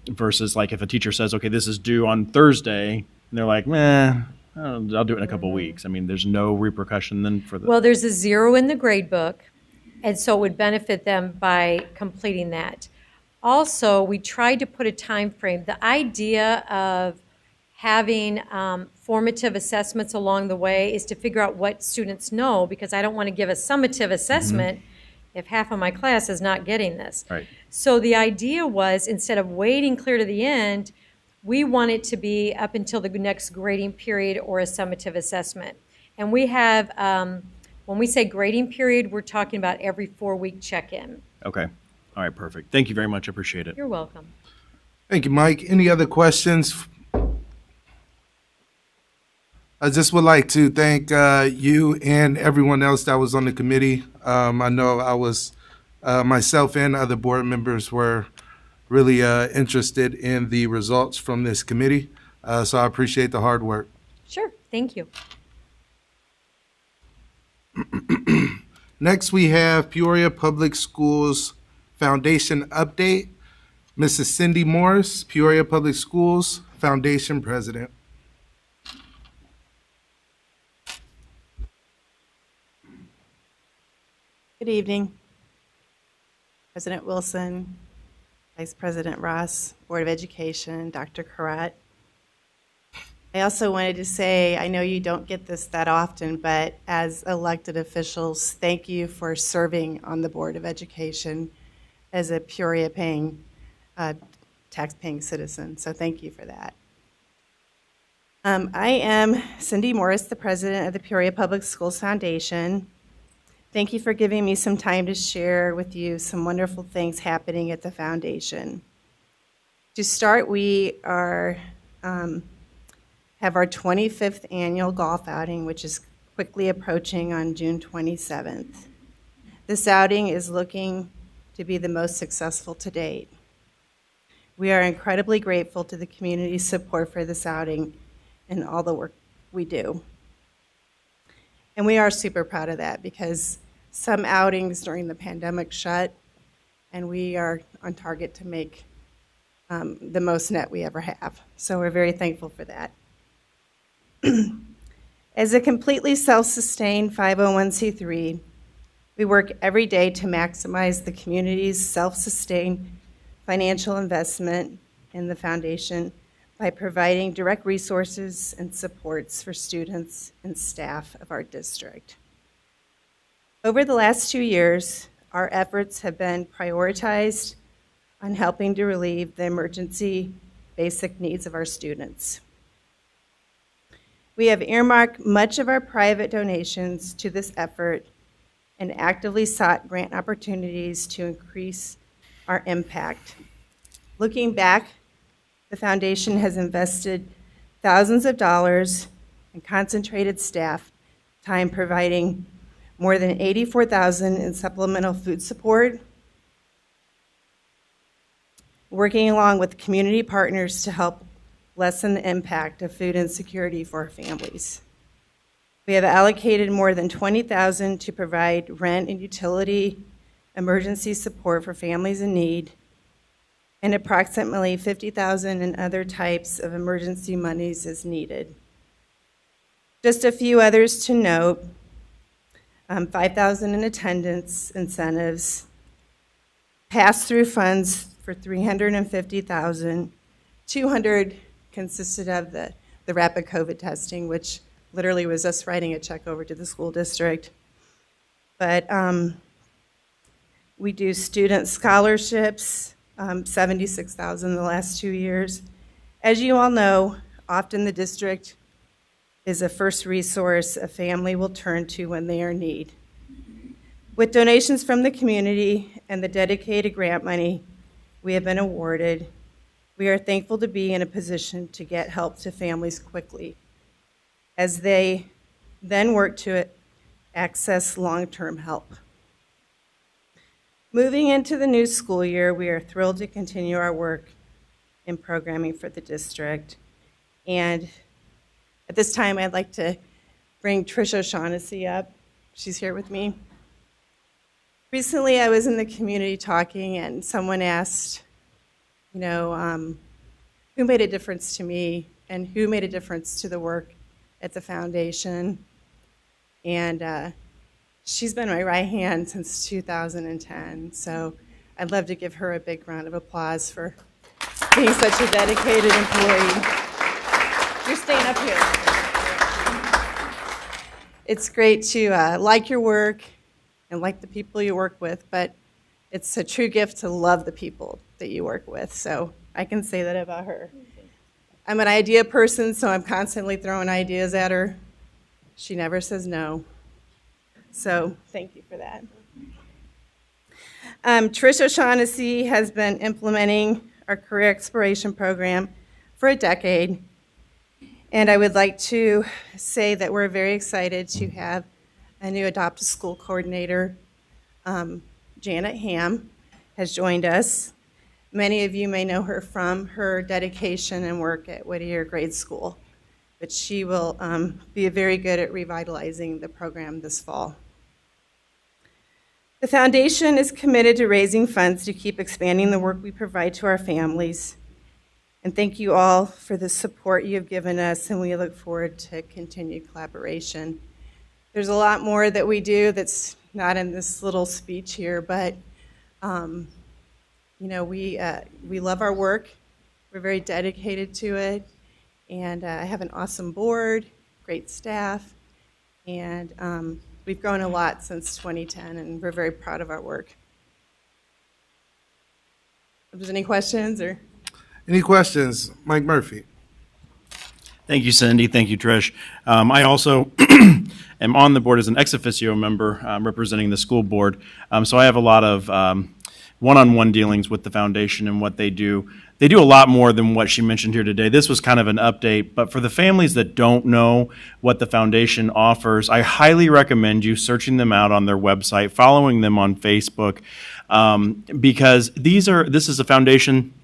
Versus like if a teacher says, okay, this is due on Thursday, and they're like, I'll do it in a couple weeks. There's no repercussion then for the. Well, there's a zero in the grade book, and so it would benefit them by completing that. Also, we tried to put a time frame. The idea of having formative assessments along the way is to figure out what students know, because I don't want to give a summative assessment if half of my class is not getting this. Right. So the idea was, instead of waiting clear to the end, we want it to be up until the next grading period or a summative assessment. And we have, when we say grading period, we're talking about every 4-week check-in. Okay. All right, perfect. Thank you very much. I appreciate it. You're welcome. Thank you, Mike. Any other questions? I just would like to thank you and everyone else that was on the committee. I know I was, myself and other board members were really interested in the results from this committee. So I appreciate the hard work. Sure, thank you. Next, we have Peoria Public Schools Foundation update. Mrs. Cindy Morris, Peoria Public Schools Foundation President. Good evening, President Wilson, Vice President Ross, Board of Education, Dr. Karat. I also wanted to say, I know you don't get this that often, but as elected officials, thank you for serving on the Board of Education as a Peoria paying, tax-paying citizen. So thank you for that. I am Cindy Morris, the president of the Peoria Public Schools Foundation. Thank you for giving me some time to share with you some wonderful things happening at the foundation. To start, we are have our 25th annual golf outing, which is quickly approaching on June 27th. This outing is looking to be the most successful to date. We are incredibly grateful to the community's support for this outing and all the work we do. And we are super proud of that because some outings during the pandemic shut, and we are on target to make the most net we ever have. So we're very thankful for that. As a completely self-sustained 501c3, we work every day to maximize the community's self-sustained financial investment in the foundation by providing direct resources and supports for students and staff of our district. Over the last 2 years, our efforts have been prioritized on helping to relieve the emergency basic needs of our students. We have earmarked much of our private donations to this effort and actively sought grant opportunities to increase our impact. Looking back, the foundation has invested thousands of dollars in concentrated staff time providing more than $84,000 in supplemental food support, working along with community partners to help lessen the impact of food insecurity for our families. We have allocated more than $20,000 to provide rent and utility emergency support for families in need, and approximately $50,000 in other types of emergency monies as needed. Just a few others to note, $5,000 in attendance incentives, pass-through funds for $350,000, $200 consisted of the rapid COVID testing, which literally was us writing a check over to the school district. But we do student scholarships, $76,000 the last 2 years. As you all know, often the district is a first resource a family will turn to when they are in need. With donations from the community and the dedicated grant money we have been awarded, we are thankful to be in a position to get help to families quickly as they then work to access long-term help. Moving into the new school year, we are thrilled to continue our work in programming for the district. And at this time, I'd like to bring Trish O'Shaughnessy up. She's here with me. Recently, I was in the community talking, and someone asked, who made a difference to me and who made a difference to the work at the foundation. And she's been my right hand since 2010, so I'd love to give her a big round of applause for being such a dedicated employee. You're staying up here. It's great to like your work and like the people you work with, but it's a true gift to love the people that you work with, so I can say that about her. I'm an idea person, so I'm constantly throwing ideas at her. She never says no. So thank you for that. Trish O'Shaughnessy has been implementing our career exploration program for a decade. And I would like to say that we're very excited to have a new Adopt a School coordinator. Janet Ham has joined us. Many of you may know her from her dedication and work at Whittier Grade School, but she will be very good at revitalizing the program this fall. The foundation is committed to raising funds to keep expanding the work we provide to our families. And thank you all for the support you have given us, and we look forward to continued collaboration. There's a lot more that we do that's not in this little speech here, but we love our work. We're very dedicated to it, and I have an awesome board, great staff, and we've grown a lot since 2010, and we're very proud of our work. If there's any questions or? Any questions? Mike Murphy. Thank you, Cindy. Thank you, Trish. I also am on the board as an ex officio member representing the school board. So I have a lot of one-on-one dealings with the foundation and what they do. They do a lot more than what she mentioned here today. This was kind of an update, but for the families that don't know what the foundation offers, I highly recommend you searching them out on their website, following them on Facebook, because this is a foundation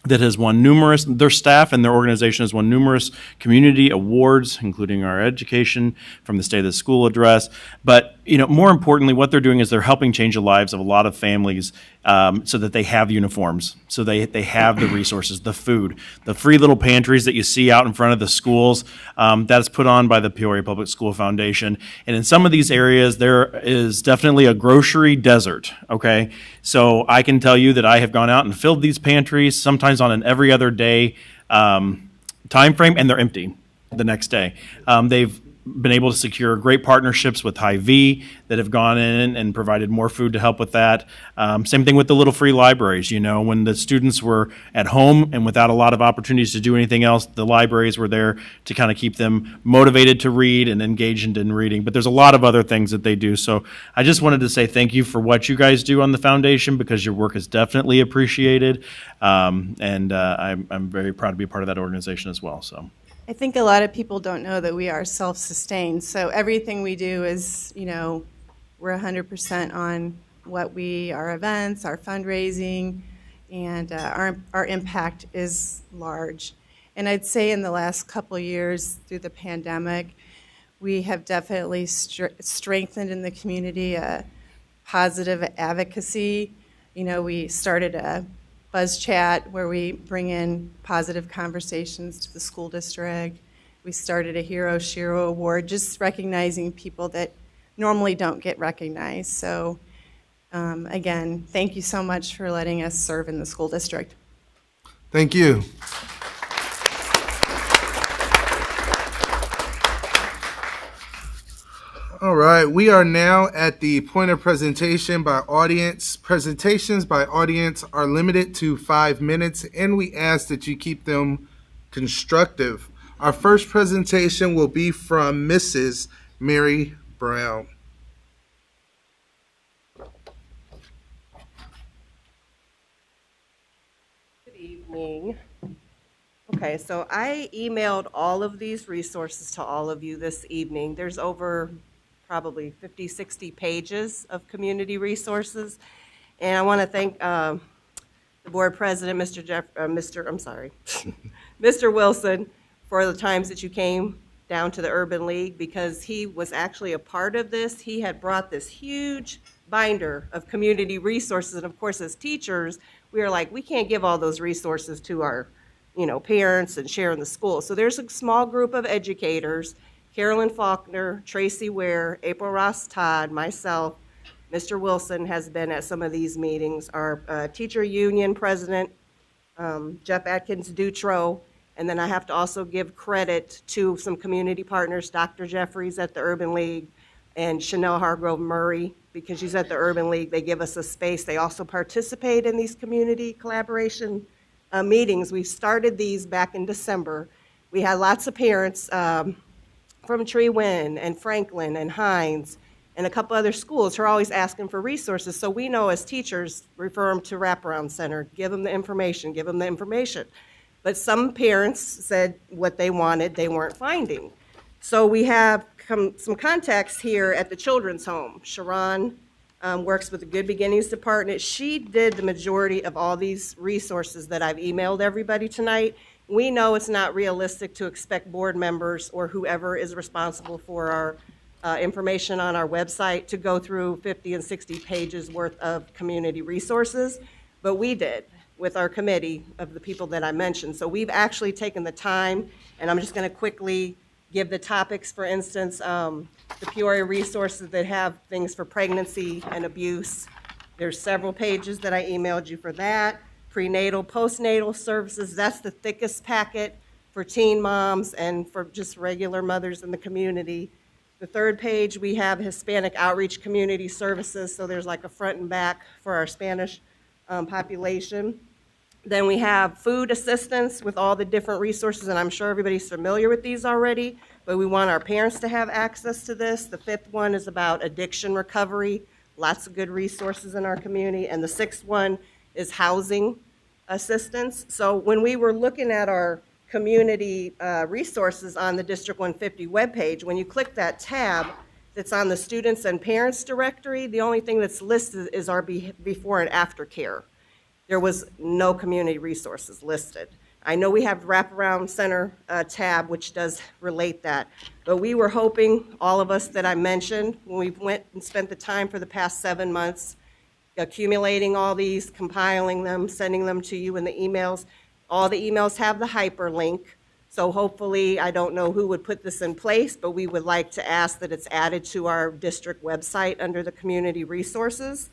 that has won numerous, their staff and their organization has won numerous community awards, including our education from the State of the School address. But, more importantly, what they're doing is they're helping change the lives of a lot of families so that they have uniforms, so they have the resources, the food, the free little pantries that you see out in front of the schools. That's put on by the Peoria Public School Foundation. And in some of these areas, there is definitely a grocery desert, okay? So I can tell you that I have gone out and filled these pantries, sometimes on an every other day time frame, and they're empty the next day. They've been able to secure great partnerships with Hy-Vee that have gone in and provided more food to help with that. Same thing with the little free libraries. When the students were at home and without a lot of opportunities to do anything else, the libraries were there to kind of keep them motivated to read and engaged in reading. But there's a lot of other things that they do. So I just wanted to say thank you for what you guys do on the foundation, because your work is definitely appreciated. I'm very proud to be a part of that organization as well. So. I think a lot of people don't know that we are self-sustained. So everything we do is, we're 100% on our events, our fundraising, and our impact is large. And I'd say in the last couple of years through the pandemic, we have definitely strengthened in the community a positive advocacy. We started a Buzz Chat, where we bring in positive conversations to the school district. We started a Hero Shiro Award, just recognizing people that normally don't get recognized. So again, thank you so much for letting us serve in the school district. Thank you. All right, we are now at the point of presentation by audience. Presentations by audience are limited to 5 minutes, and we ask that you keep them constructive. Our first presentation will be from Mrs. Mary Brown. Good evening. Okay, so I emailed all of these resources to all of you this evening. There's over probably 50, 60 pages of community resources. And I want to thank the board president, Mr. Wilson, for the times that you came down to the Urban League, because he was actually a part of this. He had brought this huge binder of community resources. And of course, as teachers, we were like, we can't give all those resources to our parents and share in the school. So there's a small group of educators, Carolyn Faulkner, Tracy Ware, April Ross Todd, myself, Mr. Wilson has been at some of these meetings. Our teacher union president, Jeff Atkins Dutro, and then I have to also give credit to some community partners, Dr. Jeffries at the Urban League and Chanel Hargrove Murray, because she's at the Urban League. They give us a space. They also participate in these community collaboration meetings. We started these back in December. We had lots of parents from Tree-Win and Franklin and Hines and a couple other schools who are always asking for resources. So we know as teachers, refer them to Wraparound Center, give them the information, give them the information. But some parents said what they wanted, they weren't finding. So we have some contacts here at the children's home. Sharon works with the Good Beginnings Department. She did the majority of all these resources that I've emailed everybody tonight. We know it's not realistic to expect board members or whoever is responsible for our information on our website to go through 50 and 60 pages worth of community resources, but we did with our committee of the people that I mentioned. So we've actually taken the time, and I'm just going to quickly give the topics. For instance, the Peoria resources that have things for pregnancy and abuse. There's several pages that I emailed you for that. Prenatal, postnatal services, that's the thickest packet for teen moms and for just regular mothers in the community. The third page, we have Hispanic Outreach Community Services, so there's like a front and back for our Spanish population. Then we have food assistance with all the different resources, and I'm sure everybody's familiar with these already, but we want our parents to have access to this. The fifth one is about addiction recovery, lots of good resources in our community. And the sixth one is housing assistance. So when we were looking at our community resources on the District 150 webpage, when you click that tab that's on the students and parents directory, the only thing that's listed is our before and after care. there was no community resources listed. I know we have the wraparound center tab, which does relate that, but we were hoping, all of us that I mentioned, when we went and spent the time for the past 7 months, accumulating all these, compiling them, sending them to you in the emails. All the emails have the hyperlink, so hopefully, I don't know who would put this in place, but we would like to ask that it's added to our district website under the community resources.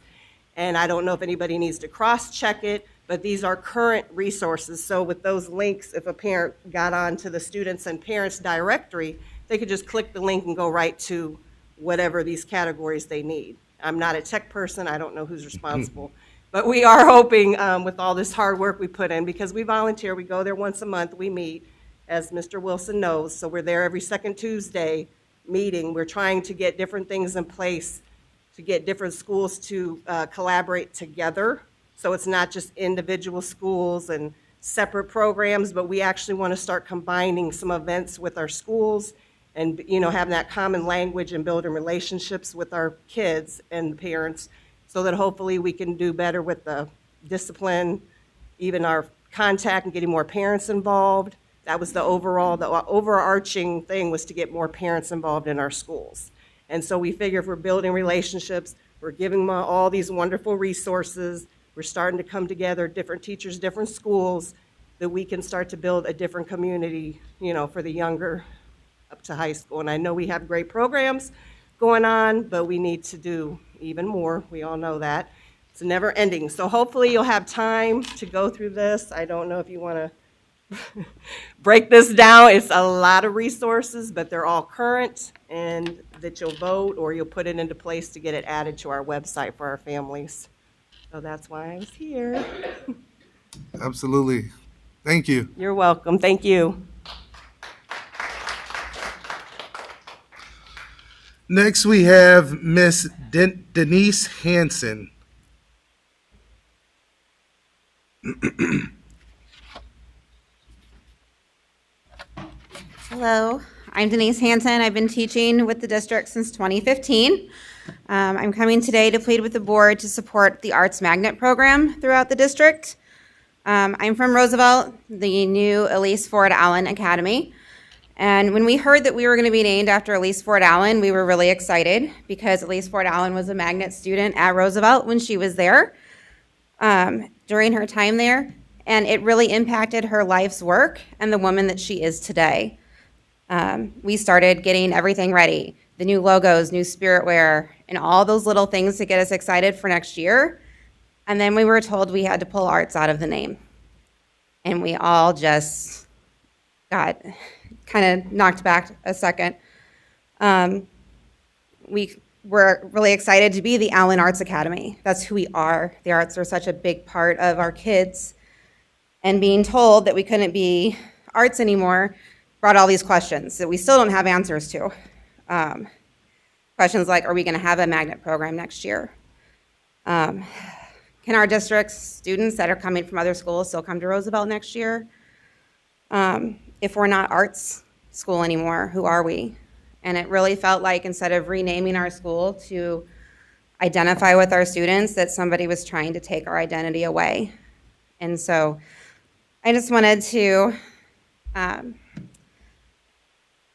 And I don't know if anybody needs to cross-check it, but these are current resources. So with those links, if a parent got onto the students and parents directory, they could just click the link and go right to whatever these categories they need. I'm not a tech person, I don't know who's responsible. But we are hoping with all this hard work we put in, because we volunteer, we go there once a month, we meet, as Mr. Wilson knows, so we're there every second Tuesday meeting. We're trying to get different things in place to get different schools to collaborate together. So it's not just individual schools and separate programs, but we actually want to start combining some events with our schools and, you know, having that common language and building relationships with our kids and parents, so that hopefully we can do better with the discipline, even our contact and getting more parents involved. That was the overarching thing, was to get more parents involved in our schools. And so we figure if we're building relationships, we're giving them all these wonderful resources, we're starting to come together, different teachers, different schools, that we can start to build a different community, you know, for the younger up to high school. And I know we have great programs going on, but we need to do even more. We all know that. It's never ending. So hopefully you'll have time to go through this. I don't know if you want to break this down. It's a lot of resources, but they're all current, and that you'll vote or you'll put it into place to get it added to our website for our families. So that's why I was here. Absolutely. Thank you. You're welcome. Thank you. Next, we have Miss Denise Hansen. Hello, I'm Denise Hansen. I've been teaching with the district since 2015. I'm coming today to plead with the board to support the Arts Magnet program throughout the district. I'm from Roosevelt, the new Elise Ford Allen Academy. And when we heard that we were going to be named after Elise Ford Allen, we were really excited, because Elise Ford Allen was a magnet student at Roosevelt when she was there, during her time there. And it really impacted her life's work and the woman that she is today. We started getting everything ready, the new logos, new spiritware, and all those little things to get us excited for next year. And then we were told we had to pull arts out of the name. And we all just got kind of knocked back a second. We were really excited to be the Allen Arts Academy. That's who we are. The arts are such a big part of our kids. And being told that we couldn't be arts anymore brought all these questions that we still don't have answers to. Questions like, are we going to have a magnet program next year? Can our district's students that are coming from other schools still come to Roosevelt next year? If we're not arts school anymore, who are we? And it really felt like, instead of renaming our school to identify with our students, that somebody was trying to take our identity away. And so I just wanted to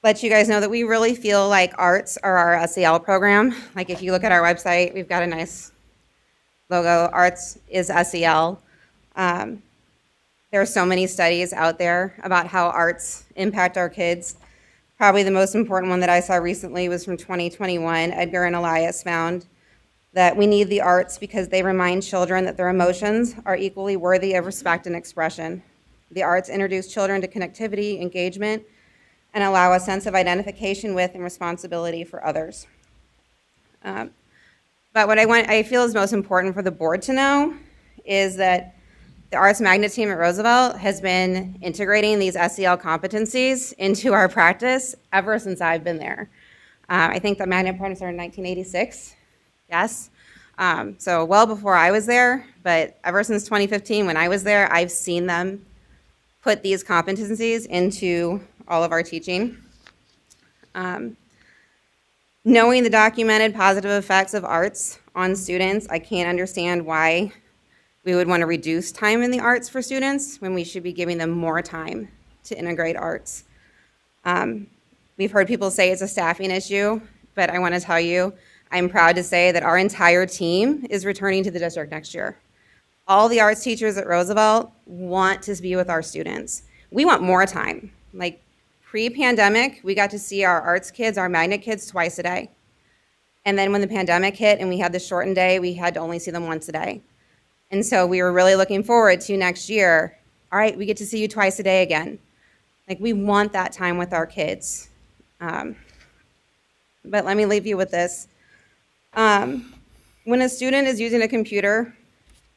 let you guys know that we really feel like arts are our SEL program. Like, if you look at our website, we've got a nice logo. Arts is SEL. There are so many studies out there about how arts impact our kids. Probably the most important one that I saw recently was from 2021. Edgar and Elias found that we need the arts because they remind children that their emotions are equally worthy of respect and expression. The arts introduce children to connectivity, engagement, and allow a sense of identification with and responsibility for others. But what I feel is most important for the board to know is that the Arts Magnet team at Roosevelt has been integrating these SEL competencies into our practice ever since I've been there. I think the magnet program started in 1986, yes. So well before I was there, but ever since 2015 when I was there, I've seen them put these competencies into all of our teaching. Knowing the documented positive effects of arts on students, I can't understand why We would want to reduce time in the arts for students when we should be giving them more time to integrate arts. We've heard people say it's a staffing issue, but I want to tell you, I'm proud to say that our entire team is returning to the district next year. All the arts teachers at Roosevelt want to be with our students. We want more time. Like pre-pandemic, we got to see our arts kids, our magnet kids, twice a day. And then when the pandemic hit and we had the shortened day, we had to only see them once a day. And so we were really looking forward to next year. All right, we get to see you twice a day again. Like we want that time with our kids. But let me leave you with this. When a student is using a computer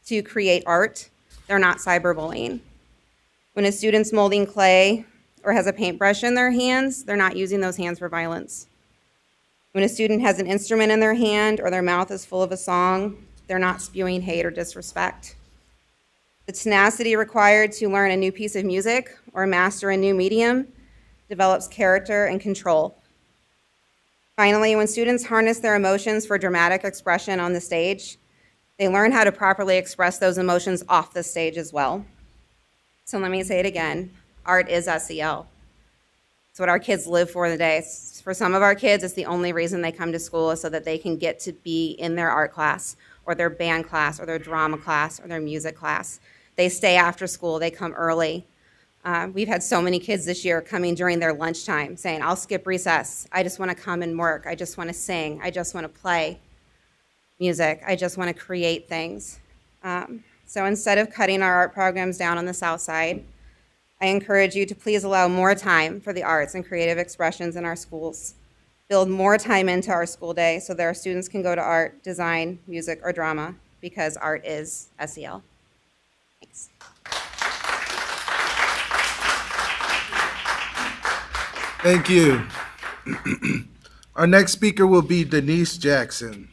to create art, they're not cyberbullying. When a student's molding clay or has a paintbrush in their hands, they're not using those hands for violence. When a student has an instrument in their hand or their mouth is full of a song, they're not spewing hate or disrespect. The tenacity required to learn a new piece of music or master a new medium develops character and control. Finally, when students harness their emotions for dramatic expression on the stage, they learn how to properly express those emotions off the stage as well. So let me say it again, art is SEL. It's what our kids live for today. For some of our kids, it's the only reason they come to school is so that they can get to be in their art class or their band class or their drama class or their music class. They stay after school, they come early. We've had so many kids this year coming during their lunchtime saying, I'll skip recess. I just want to come and work. I just want to sing. I just want to play music. I just want to create things. So instead of cutting our art programs down on the South Side, I encourage you to please allow more time for the arts and creative expressions in our schools. Build more time into our school day so that our students can go to art, design, music, or drama, because art is SEL. Thanks. Thank you. Our next speaker will be Denise Jackson.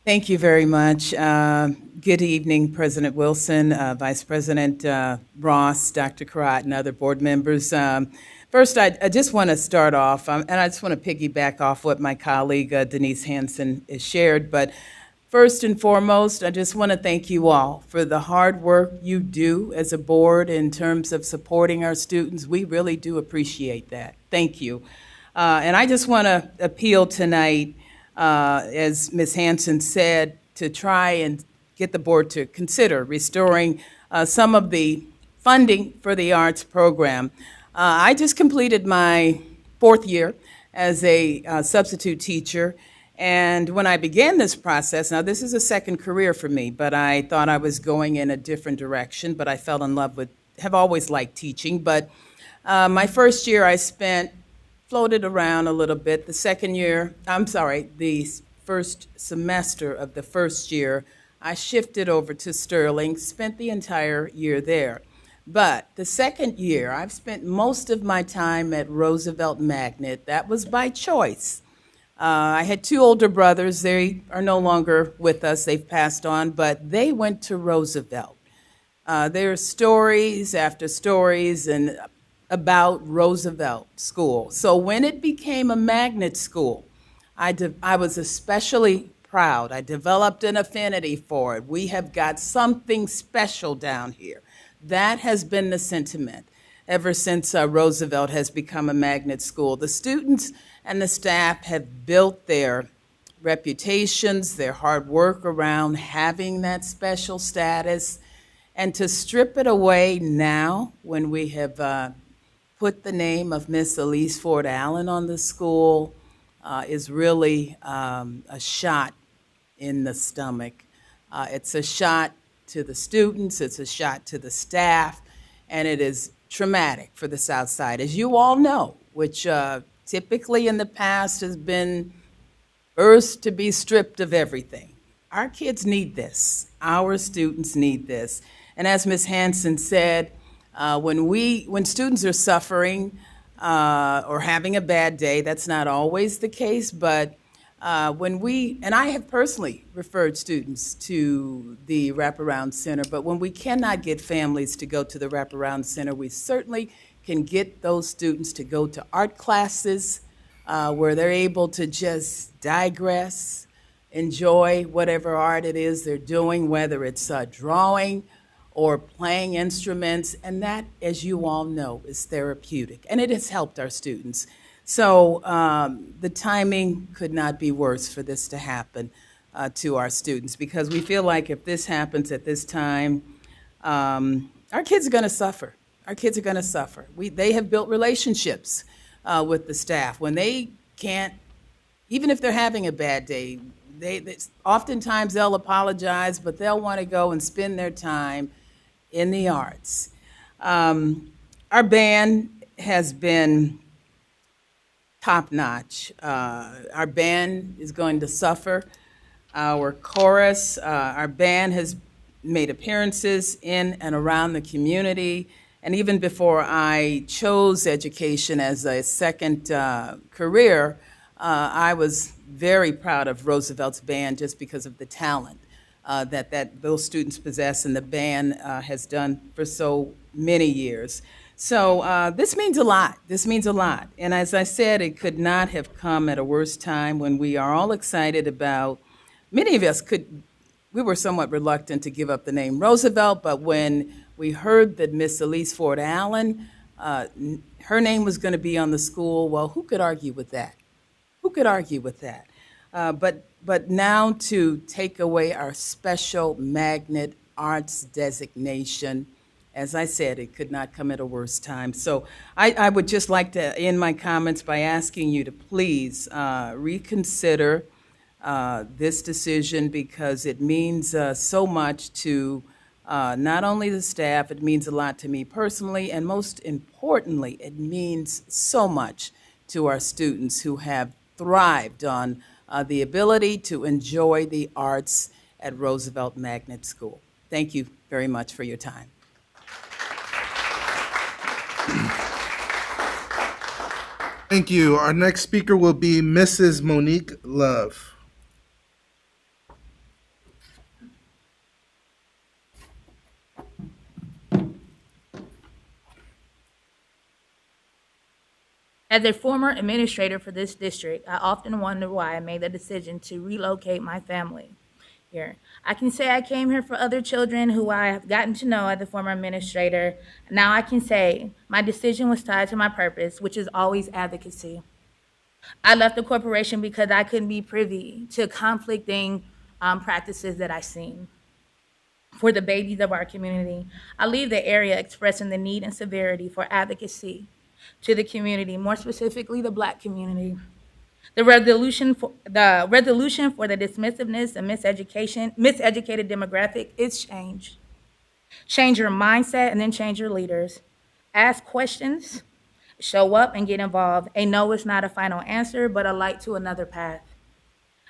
Thank you very much. Good evening, President Wilson, Vice President Ross, Dr. Karat, and other board members. First, I just want to start off, and I just want to piggyback off what my colleague Denise Hansen has shared. But first and foremost, I just want to thank you all for the hard work you do as a board in terms of supporting our students. We really do appreciate that. Thank you. And I just want to appeal tonight, as Ms. Hansen said, to try and get the board to consider restoring some of the funding for the arts program. I just completed my 4th year as a substitute teacher, and when I began this process, now this is a second career for me, but I thought I was going in a different direction, but I fell in love with, have always liked teaching, but my first year I floated around a little bit. The first semester of the first year, I shifted over to Sterling, spent the entire year there. But the second year, I've spent most of my time at Roosevelt Magnet. That was by choice. I had 2 older brothers. They are no longer with us. They've passed on, but they went to Roosevelt. There are stories after stories and about Roosevelt School. So when it became a magnet school, I was especially proud. I developed an affinity for it. We have got something special down here. That has been the sentiment ever since Roosevelt has become a magnet school. The students and the staff have built their reputations, their hard work around having that special status, and to strip it away now when we have put the name of Miss Elise Ford Allen on the school is really a shot in the stomach. It's a shot to the students, it's a shot to the staff, and it is traumatic for the South Side, as you all know, which typically in the past has been urged to be stripped of everything. Our kids need this. Our students need this. And as Ms. Hansen said, when students are suffering or having a bad day, that's not always the case, but and I have personally referred students to the Wraparound Center, but when we cannot get families to go to the Wraparound Center, we certainly can get those students to go to art classes where they're able to just digress, enjoy whatever art it is they're doing, whether it's drawing or playing instruments. And that, as you all know, is therapeutic. And it has helped our students. So the timing could not be worse for this to happen to our students, because we feel like if this happens at this time, our kids are going to suffer. Our kids are going to suffer. They have built relationships with the staff. When they can't, even if they're having a bad day, oftentimes they'll apologize, but they'll want to go and spend their time in the arts. Our band has been top notch. Our band is going to suffer. Our chorus, our band has made appearances in and around the community. And even before I chose education as a second career, I was very proud of Roosevelt's band just because of the talent that those students possess and the band has done for so many years. So this means a lot. This means a lot. And as I said, it could not have come at a worse time when we are all excited about, many of us we were somewhat reluctant to give up the name Roosevelt, but when we heard that Miss Elise Ford Allen, her name was going to be on the school, well, who could argue with that? Who could argue with that? But now to take away our special magnet arts designation, as I said, it could not come at a worse time. So I would just like to end my comments by asking you to please reconsider this decision, because it means so much to not only the staff, it means a lot to me personally, and most importantly, it means so much to our students who have thrived on the ability to enjoy the arts at Roosevelt Magnet School. Thank you very much for your time. Thank you. Our next speaker will be Mrs. Monique Love. As a former administrator for this district, I often wonder why I made the decision to relocate my family here. I can say I came here for other children who I have gotten to know as a former administrator. Now I can say my decision was tied to my purpose, which is always advocacy. I left the corporation because I couldn't be privy to conflicting practices that I've seen. For the babies of our community, I leave the area expressing the need and severity for advocacy to the community, more specifically the Black community. The resolution for the dismissiveness and miseducated demographic is change. Change your mindset and then change your leaders. Ask questions, show up and get involved. A no is not a final answer, but a light to another path.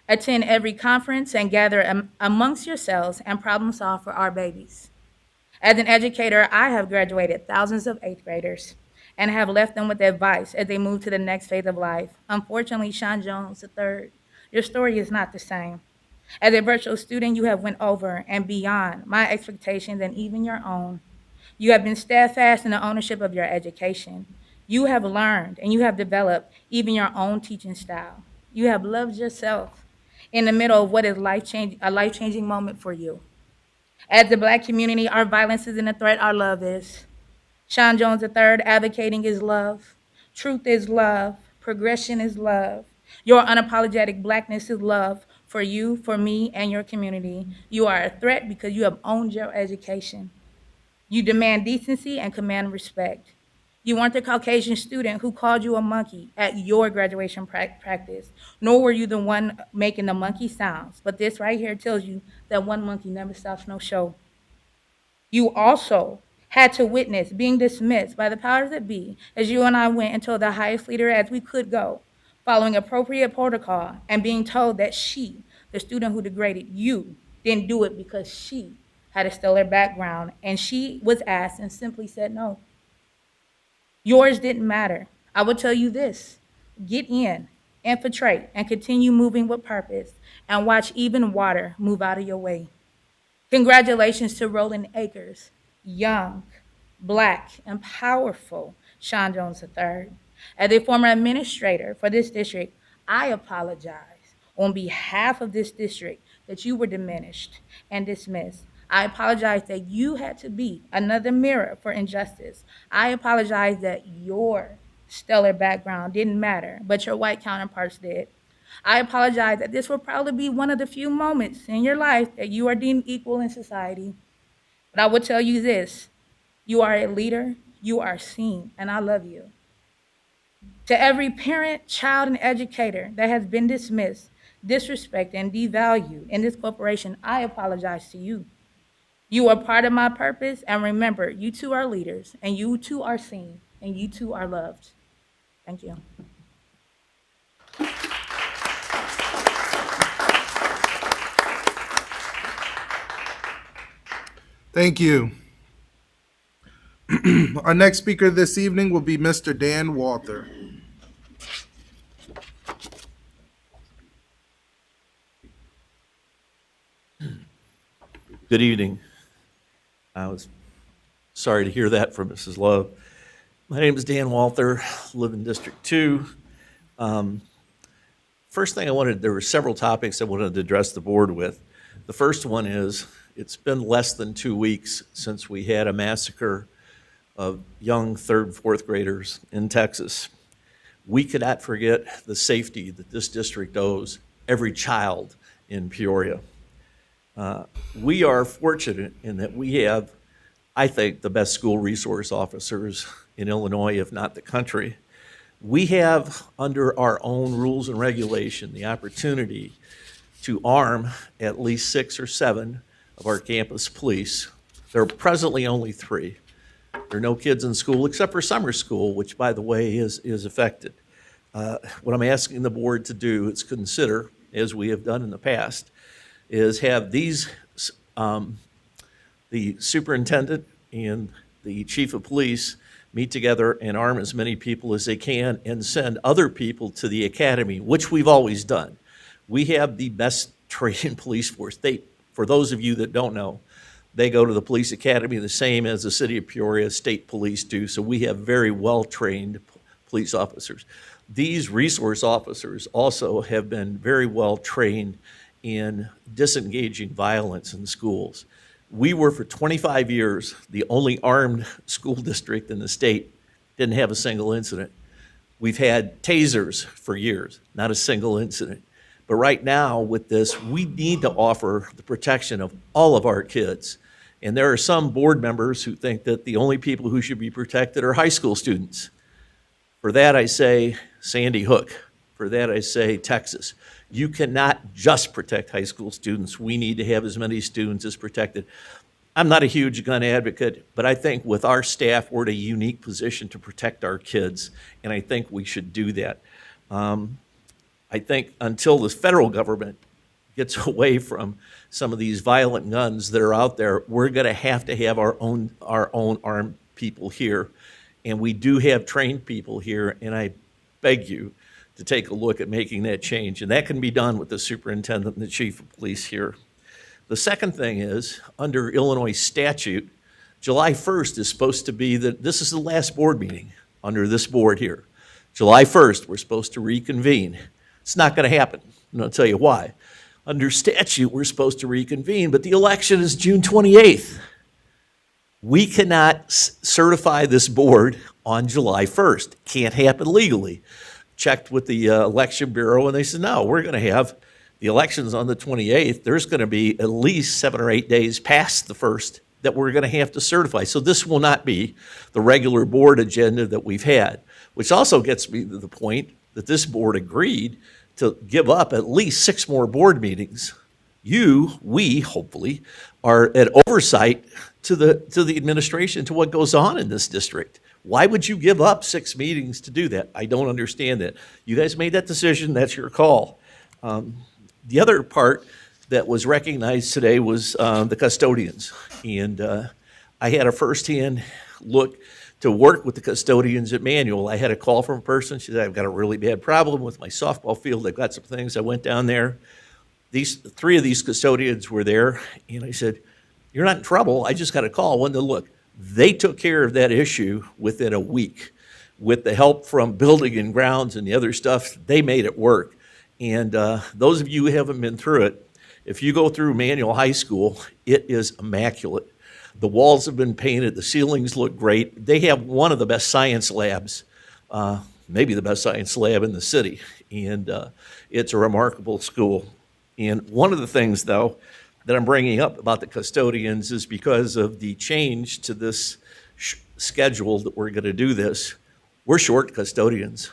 Attend every conference and gather amongst yourselves and problem solve for our babies. As an educator, I have graduated thousands of 8th graders and have left them with advice as they move to the next phase of life. Unfortunately, Sean Jones III, your story is not the same. As a virtual student, you have went over and beyond my expectations and even your own. You have been steadfast in the ownership of your education. You have learned and you have developed even your own teaching style. You have loved yourself in the middle of what is a life-changing moment for you. As the Black community, our violence isn't a threat, our love is. Sean Jones III, advocating is love. Truth is love. Progression is love. Your unapologetic Blackness is love for you, for me, and your community. You are a threat because you have owned your education. You demand decency and command respect. You weren't the Caucasian student who called you a monkey at your graduation practice, nor were you the one making the monkey sounds. But this right here tells you that one monkey never stops no show. You also had to witness being dismissed by the powers that be as you and I went and told the highest leader as we could go, following appropriate protocol and being told that she, the student who degraded you, didn't do it because she had a stellar background and she was asked and simply said no. Yours didn't matter. I will tell you this: get in, infiltrate, and continue moving with purpose, and watch even water move out of your way. Congratulations to Roland Akers, young, Black, and powerful Sean Jones III. As a former administrator for this district, I apologize on behalf of this district that you were diminished and dismissed. I apologize that you had to be another mirror for injustice. I apologize that your stellar background didn't matter, but your white counterparts did. I apologize that this will probably be one of the few moments in your life that you are deemed equal in society. But I will tell you this, you are a leader, you are seen, and I love you. To every parent, child, and educator that has been dismissed, disrespected, and devalued in this corporation, I apologize to you. You are part of my purpose, and remember, you too are leaders, and you too are seen, and you too are loved. Thank you. Thank you. Our next speaker this evening will be Mr. Dan Walther. Good evening. I was sorry to hear that from Mrs. Love. My name is Dan Walther, live in District 2. First thing there were several topics I wanted to address the board with. The first one is, it's been less than 2 weeks since we had a massacre of young third and fourth graders in Texas. We cannot forget the safety that this district owes every child in Peoria. We are fortunate in that we have, I think, the best school resource officers in Illinois, if not the country. We have, under our own rules and regulation, the opportunity to arm at least 6 or 7 of our campus police. There are presently only 3. There are no kids in school except for summer school, which, by the way, is affected. What I'm asking the board to do is consider, as we have done in the past, is have these, the superintendent and the chief of police meet together and arm as many people as they can and send other people to the academy, which we've always done. We have the best trained police force. For those of you that don't know, they go to the police academy the same as the city of Peoria state police do, so we have very well-trained police officers. These resource officers also have been very well-trained in disengaging violence in schools. We were, for 25 years, the only armed school district in the state, didn't have a single incident. We've had tasers for years, not a single incident. But right now, with this, we need to offer the protection of all of our kids. And there are some board members who think that the only people who should be protected are high school students. For that, I say Sandy Hook. For that, I say Texas. You cannot just protect high school students. We need to have as many students as protected. I'm not a huge gun advocate, but I think with our staff, we're in a unique position to protect our kids, and I think we should do that. I think until the federal government gets away from some of these violent guns that are out there, we're going to have our own armed people here. And we do have trained people here, and I beg you to take a look at making that change. And that can be done with the superintendent and the chief of police here. The second thing is, under Illinois statute, July 1st is supposed to be this is the last board meeting under this board here. July 1st, we're supposed to reconvene. It's not going to happen, and I'll tell you why. Under statute, we're supposed to reconvene, but the election is June 28th. We cannot certify this board on July 1st. Can't happen legally. Checked with the election bureau, and they said, no, we're going to have the elections on the 28th. There's going to be at least 7 or 8 days past the 1st that we're going to have to certify. So this will not be the regular board agenda that we've had, which also gets me to the point that this board agreed to give up at least 6 more board meetings. We, hopefully, are at oversight to the administration, to what goes on in this district. Why would you give up 6 meetings to do that? I don't understand that. You guys made that decision, that's your call. The other part that was recognized today was the custodians. And I had a firsthand look to work with the custodians at Manual. I had a call from a person. She said, I've got a really bad problem with my softball field. I've got some things. I went down there. 3 of these custodians were there. And I said, you're not in trouble. I just got a call. I wanted to look. They took care of that issue within a week. with the help from building and grounds and the other stuff, they made it work. And those of you who haven't been through it, if you go through Manual High School, it is immaculate. The walls have been painted, the ceilings look great. They have one of the best science labs, maybe the best science lab in the city, and it's a remarkable school. And one of the things, though, that I'm bringing up about the custodians is because of the change to this schedule that we're going to do this, we're short custodians.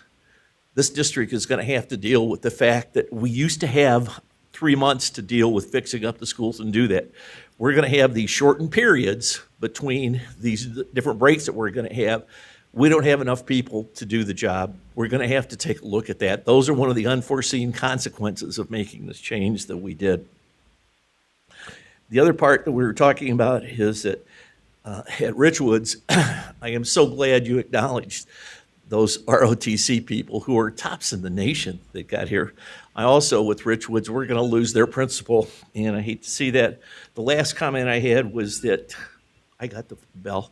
This district is going to have to deal with the fact that we used to have 3 months to deal with fixing up the schools and do that. We're going to have these shortened periods between these different breaks that we're going to have. We don't have enough people to do the job. We're going to have to take a look at that. Those are one of the unforeseen consequences of making this change that we did. The other part that we were talking about is that at Richwoods, I am so glad you acknowledged those ROTC people who are tops in the nation that got here. I also, with Richwoods, we're going to lose their principal, and I hate to see that. The last comment I had was that I got the bell.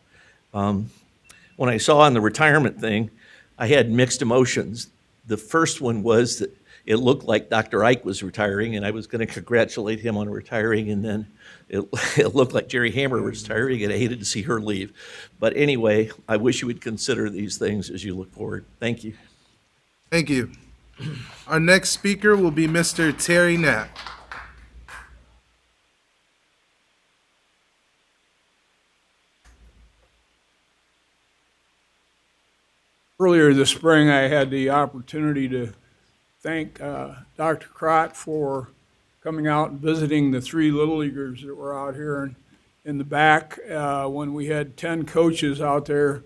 When I saw on the retirement thing, I had mixed emotions. The first one was that it looked like Dr. Ike was retiring, and I was going to congratulate him on retiring, and then it looked like Jerry Hammer was retiring, and I hated to see her leave. But anyway, I wish you would consider these things as you look forward. Thank you. Thank you. Our next speaker will be Mr. Terry Knapp. Earlier this spring, I had the opportunity to thank Dr. Crott for coming out and visiting the 3 Little Leaguers that were out here in the back when we had 10 coaches out there,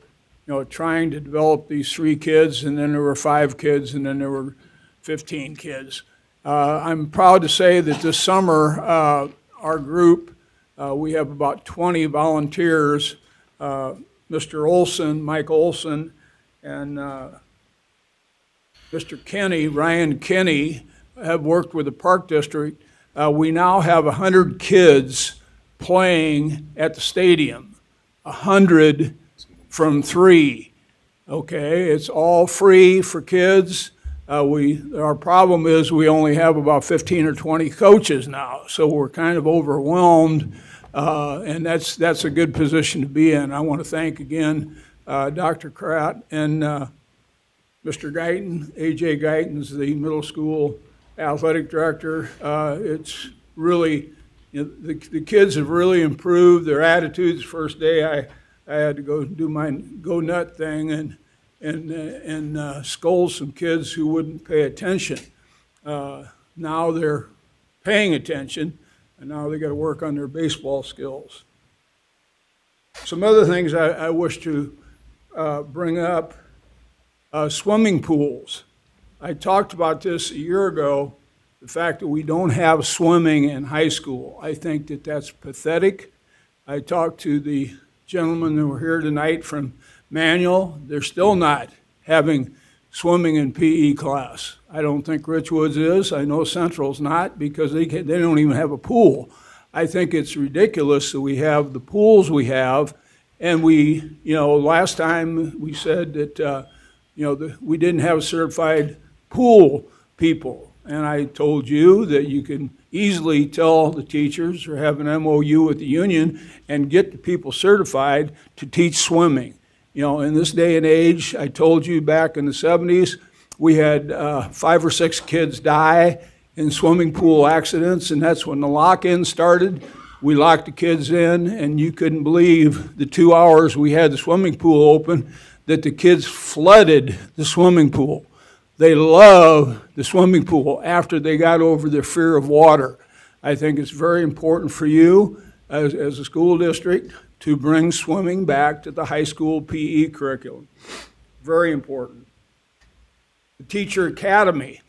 trying to develop these 3 kids, and then there were 5 kids, and then there were 15 kids. I'm proud to say that this summer, our group, we have about 20 volunteers. Mr. Olson, Mike Olson, and Mr. Kenny, Ryan Kenny, have worked with the Park District. We now have 100 kids playing at the stadium, 100 from 3. Okay, it's all free for kids. Our problem is we only have about 15 or 20 coaches now, so we're kind of overwhelmed, and that's a good position to be in. I want to thank again Dr. Crott and Mr. Guyton. A.J. Guyton's the middle school athletic director. It's really, the kids have really improved their attitudes. First day I had to go do my go nut thing and scold some kids who wouldn't pay attention. Now they're paying attention, and now they got to work on their baseball skills. Some other things I wish to bring up, swimming pools. I talked about this a year ago, the fact that we don't have swimming in high school. I think that that's pathetic. I talked to the gentlemen who were here tonight from Manual. They're still not having swimming in PE class. I don't think Richwoods is. I know Central's not, because they don't even have a pool. I think it's ridiculous that we have the pools we have, and we, last time we said that, we didn't have certified pool people. And I told you that you can easily tell the teachers or have an MOU with the union and get the people certified to teach swimming. In this day and age, I told you back in the 70s, we had 5 or 6 kids die in swimming pool accidents, and that's when the lock-in started. We locked the kids in, and you couldn't believe the 2 hours we had the swimming pool open that the kids flooded the swimming pool. They love the swimming pool after they got over their fear of water. I think it's very important for you as a school district to bring swimming back to the high school PE curriculum. Very important. The Teacher Academy.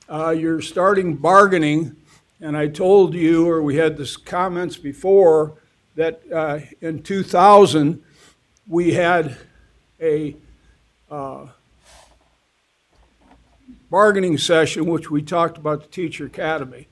You're starting bargaining, and I told you, or we had this comments before, that in 2000 we had a bargaining session, which we talked about the Teacher Academy.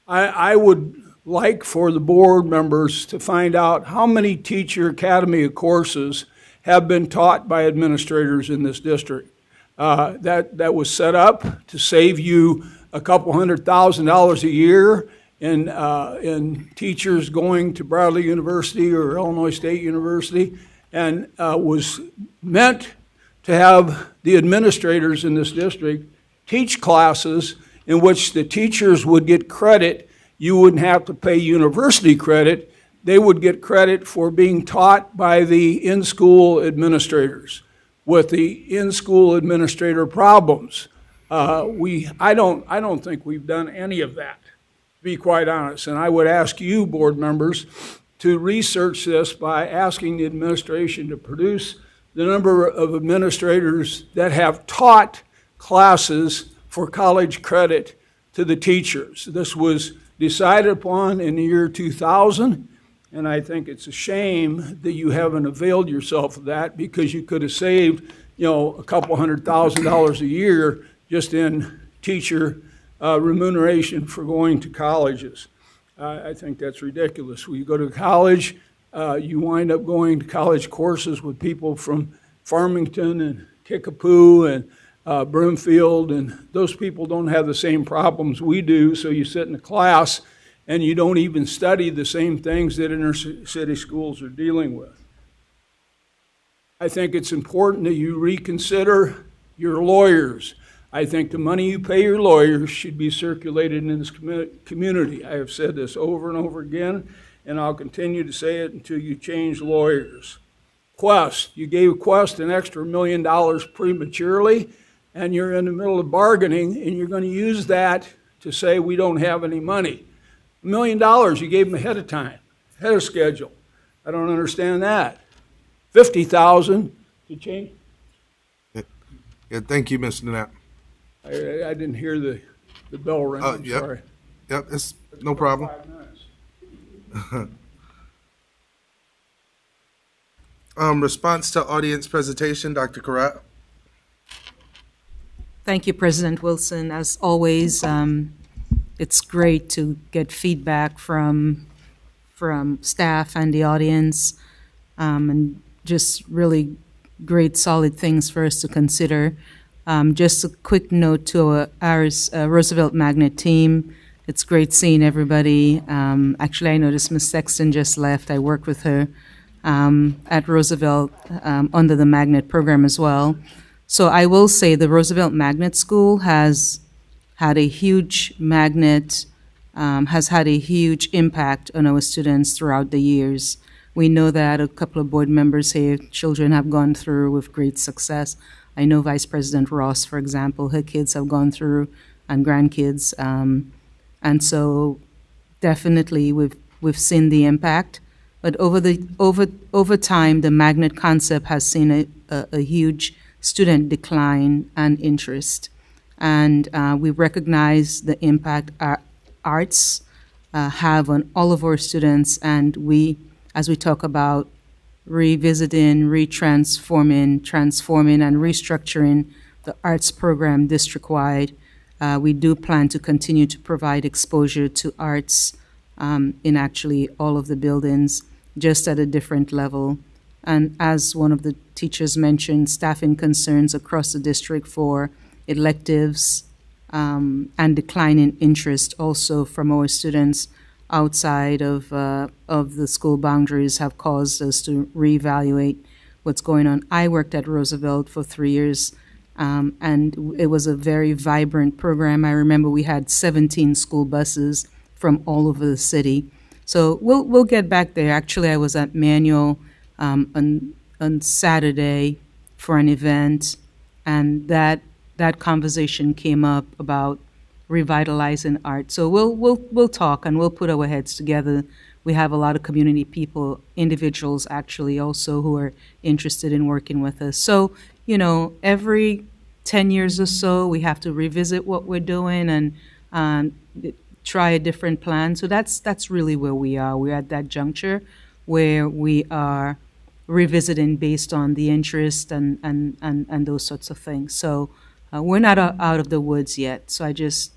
I would like for the board members to find out how many Teacher Academy courses have been taught by administrators in this district. That was set up to save you a couple $100,000 a year in teachers going to Bradley University or Illinois State University, and was meant to have the administrators in this district teach classes in which the teachers would get credit. You wouldn't have to pay university credit. They would get credit for being taught by the in-school administrators with the in-school administrator problems. I don't think we've done any of that, to be quite honest. And I would ask you, board members, to research this by asking the administration to produce the number of administrators that have taught classes for college credit to the teachers. This was decided upon in the year 2000, and I think it's a shame that you haven't availed yourself of that, because you could have saved, a couple $100,000 a year just in teacher remuneration for going to colleges. I think that's ridiculous. When you go to college, you wind up going to college courses with people from Farmington and Kickapoo and Broomfield, and those people don't have the same problems we do, so you sit in a class and you don't even study the same things that inner city schools are dealing with. I think it's important that you reconsider your lawyers. I think the money you pay your lawyers should be circulated in this community. I have said this over and over again, and I'll continue to say it until you change lawyers. Quest, you gave Quest an extra $1 million prematurely, and you're in the middle of bargaining, and you're going to use that to say we don't have any money. $1 million you gave them ahead of time, ahead of schedule. I don't understand that. $50,000 to change. Yeah, thank you, Mr. Knapp. I didn't hear the bell ring. I'm yep. sorry. Yep, it's no problem. 5 minutes. Response to audience presentation, Dr. Karat. Thank you, President Wilson. As always, it's great to get feedback from staff and the audience, and just really great, solid things for us to consider. Just a quick note to our Roosevelt Magnet team. It's great seeing everybody. Actually, I noticed Ms. Sexton just left. I worked with her at Roosevelt under the Magnet program as well. So I will say the Roosevelt Magnet School has had a huge impact on our students throughout the years. We know that a couple of board members here, children have gone through with great success. I know Vice President Ross, for example, her kids have gone through, and grandkids. And so definitely we've seen the impact. But over time, the magnet concept has seen a huge student decline and interest. And we recognize the impact our arts have on all of our students. And as we talk about revisiting, transforming, and restructuring the arts program district-wide, we do plan to continue to provide exposure to arts in actually all of the buildings, just at a different level. And as one of the teachers mentioned, staffing concerns across the district for electives and declining interest also from our students outside of the school boundaries have caused us to reevaluate what's going on. I worked at Roosevelt for 3 years, and it was a very vibrant program. I remember we had 17 school buses from all over the city. So we'll get back there. Actually, I was at Manual on Saturday for an event, and that conversation came up about revitalizing art. So we'll talk, and we'll put our heads together. We have a lot of community people, individuals actually also, who are interested in working with us. So, every 10 years or so, we have to revisit what we're doing and try a different plan. So that's really where we are. We're at that juncture where we are revisiting based on the interest and those sorts of things. So we're not out of the woods yet. So I just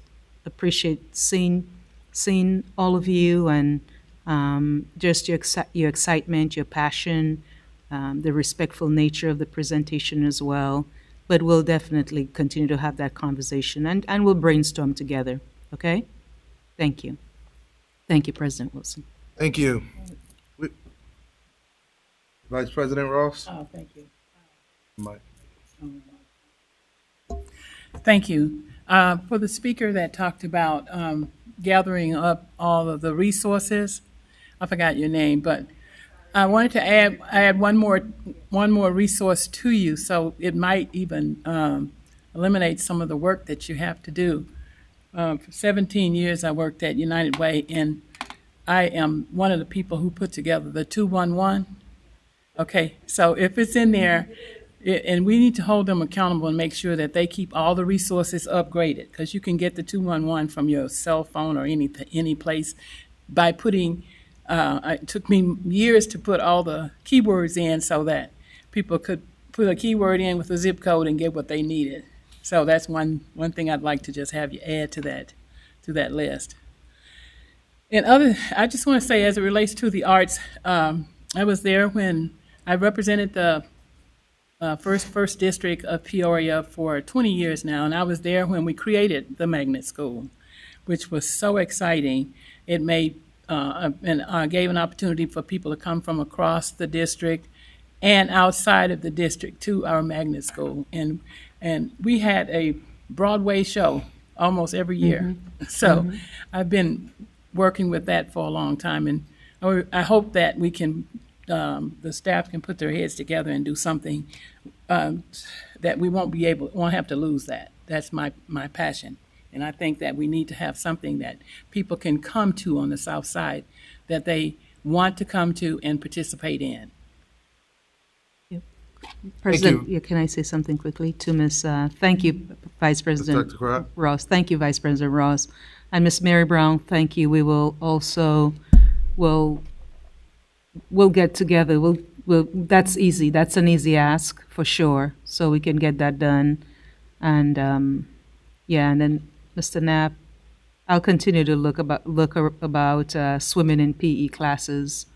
appreciate seeing all of you and just your excitement, your passion the respectful nature of the presentation as well. But we'll definitely continue to have that conversation, and we'll brainstorm together, okay? Thank you. Thank you, President Wilson. Thank you. Vice President Ross? Oh, thank you. Mike. Thank you. For the speaker that talked about gathering up all of the resources, I forgot your name, but I wanted to add one more resource to you, so it might even eliminate some of the work that you have to do. For 17 years, I worked at United Way, and I am one of the people who put together the 211. Okay, so if it's in there, and we need to hold them accountable and make sure that they keep all the resources upgraded, because you can get the 211 from your cell phone or any place by putting. It took me years to put all the keywords in so that people could put a keyword in with a zip code and get what they needed. So that's one thing I'd like to just have you add to that list. And I just want to say, as it relates to the arts, I was there when I represented the first district of Peoria for 20 years now, and I was there when we created the magnet school, which was so exciting. It made gave an opportunity for people to come from across the district and outside of the district to our magnet school, and we had a Broadway show almost every year. So I've been working with that for a long time, and I hope that we can. The staff can put their heads together and do something that we won't have to lose that. That's my passion. And I think that we need to have something that people can come to on the South Side that they want to come to and participate in. President, can I say something quickly to Ms. Thank you, Vice President Ross. Thank you, Vice President Ross. And Ms. Mary Brown, thank you. We will also, we'll get together. That's easy. That's an easy ask for sure. So we can get that done. And and then Mr. Knapp, I'll continue to look about swimming in PE classes.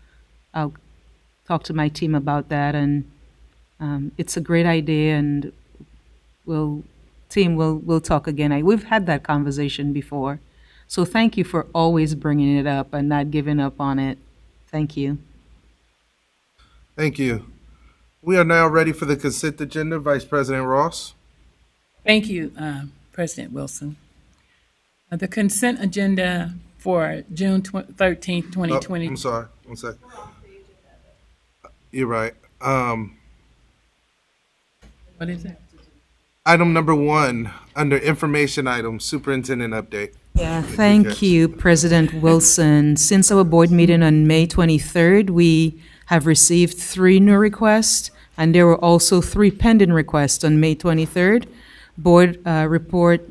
I'll talk to my team about that, and it's a great idea. And we'll talk again. We've had that conversation before. So thank you for always bringing it up and not giving up on it. Thank you. Thank you. We are now ready for the consent agenda. Vice President Ross. Thank you, President Wilson. The consent agenda for June 13th, 2020. I'm sorry. One second. You're right. What is it? Item number 1, under information items, superintendent update. Yeah, thank you, President Wilson. Since our board meeting on May 23rd, we have received 3 new requests, and there were also 3 pending requests on May 23rd. Board report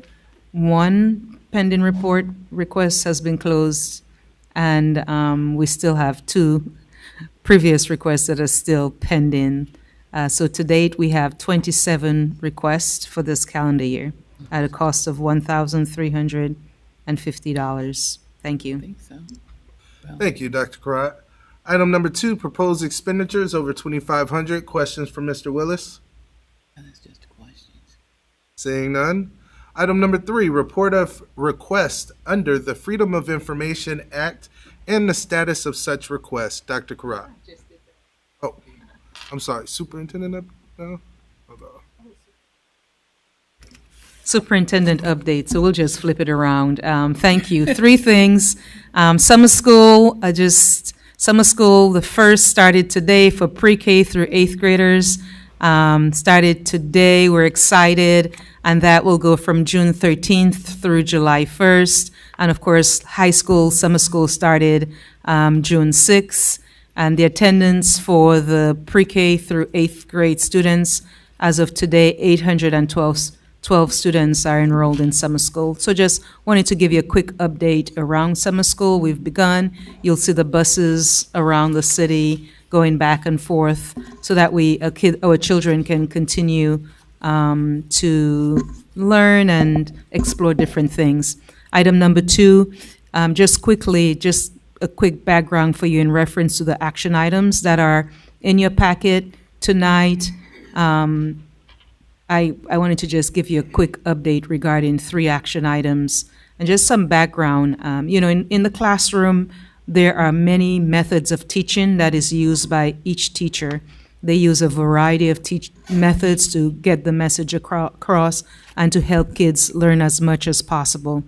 1 pending report request has been closed, and we still have 2 previous requests that are still pending. So to date, we have 27 requests for this calendar year at a cost of $1,350. Thank you. I think so. Thank you, Dr. Karat. Item number 2, proposed expenditures over $2,500. Questions for Mr. Willis? That's just questions. Seeing none. Item number 3, report of request under the Freedom of Information Act and the status of such request. Dr. Karat. Oh, I'm sorry. Superintendent no? Hold on. Superintendent update, so we'll just flip it around. Thank you. 3 things. Summer school, summer school, the first started today for pre-K through 8th graders. Started today, we're excited, and that will go from June 13th through July 1st. And of course, high school, summer school started June 6th. And the attendance for the pre-K through 8th grade students, as of today, 812 students are enrolled in summer school. So just wanted to give you a quick update around summer school. We've begun. You'll see the buses around the city going back and forth so that our children can continue to learn and explore different things. Item number 2, just a quick background for you in reference to the action items that are in your packet tonight, I wanted to just give you a quick update regarding 3 action items and just some background. In the classroom, there are many methods of teaching that is used by each teacher. They use a variety of methods to get the message across and to help kids learn as much as possible.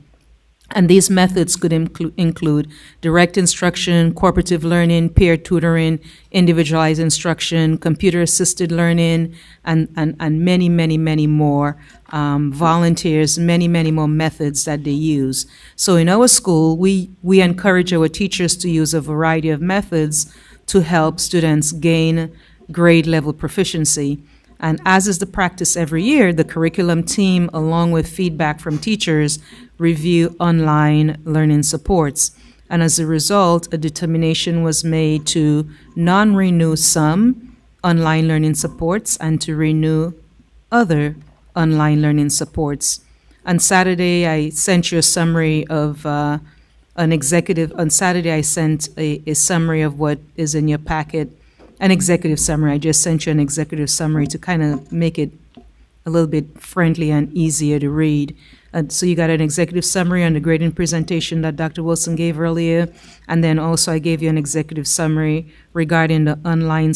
And these methods could include direct instruction, cooperative learning, peer tutoring, individualized instruction, computer-assisted learning, and many, many, many more volunteers, many, many more methods that they use. So in our school, we encourage our teachers to use a variety of methods to help students gain grade level proficiency. And as is the practice every year, the curriculum team, along with feedback from teachers, review online learning supports. And as a result, a determination was made to non-renew some online learning supports and to renew other online learning supports. On Saturday, I sent you a summary of on Saturday, I sent a summary of what is in your packet, an executive summary. I just sent you an executive summary to kind of make it a little bit friendly and easier to read. So you got an executive summary on the grading presentation that Dr. Wilson gave earlier, and then also I gave you an executive summary regarding the online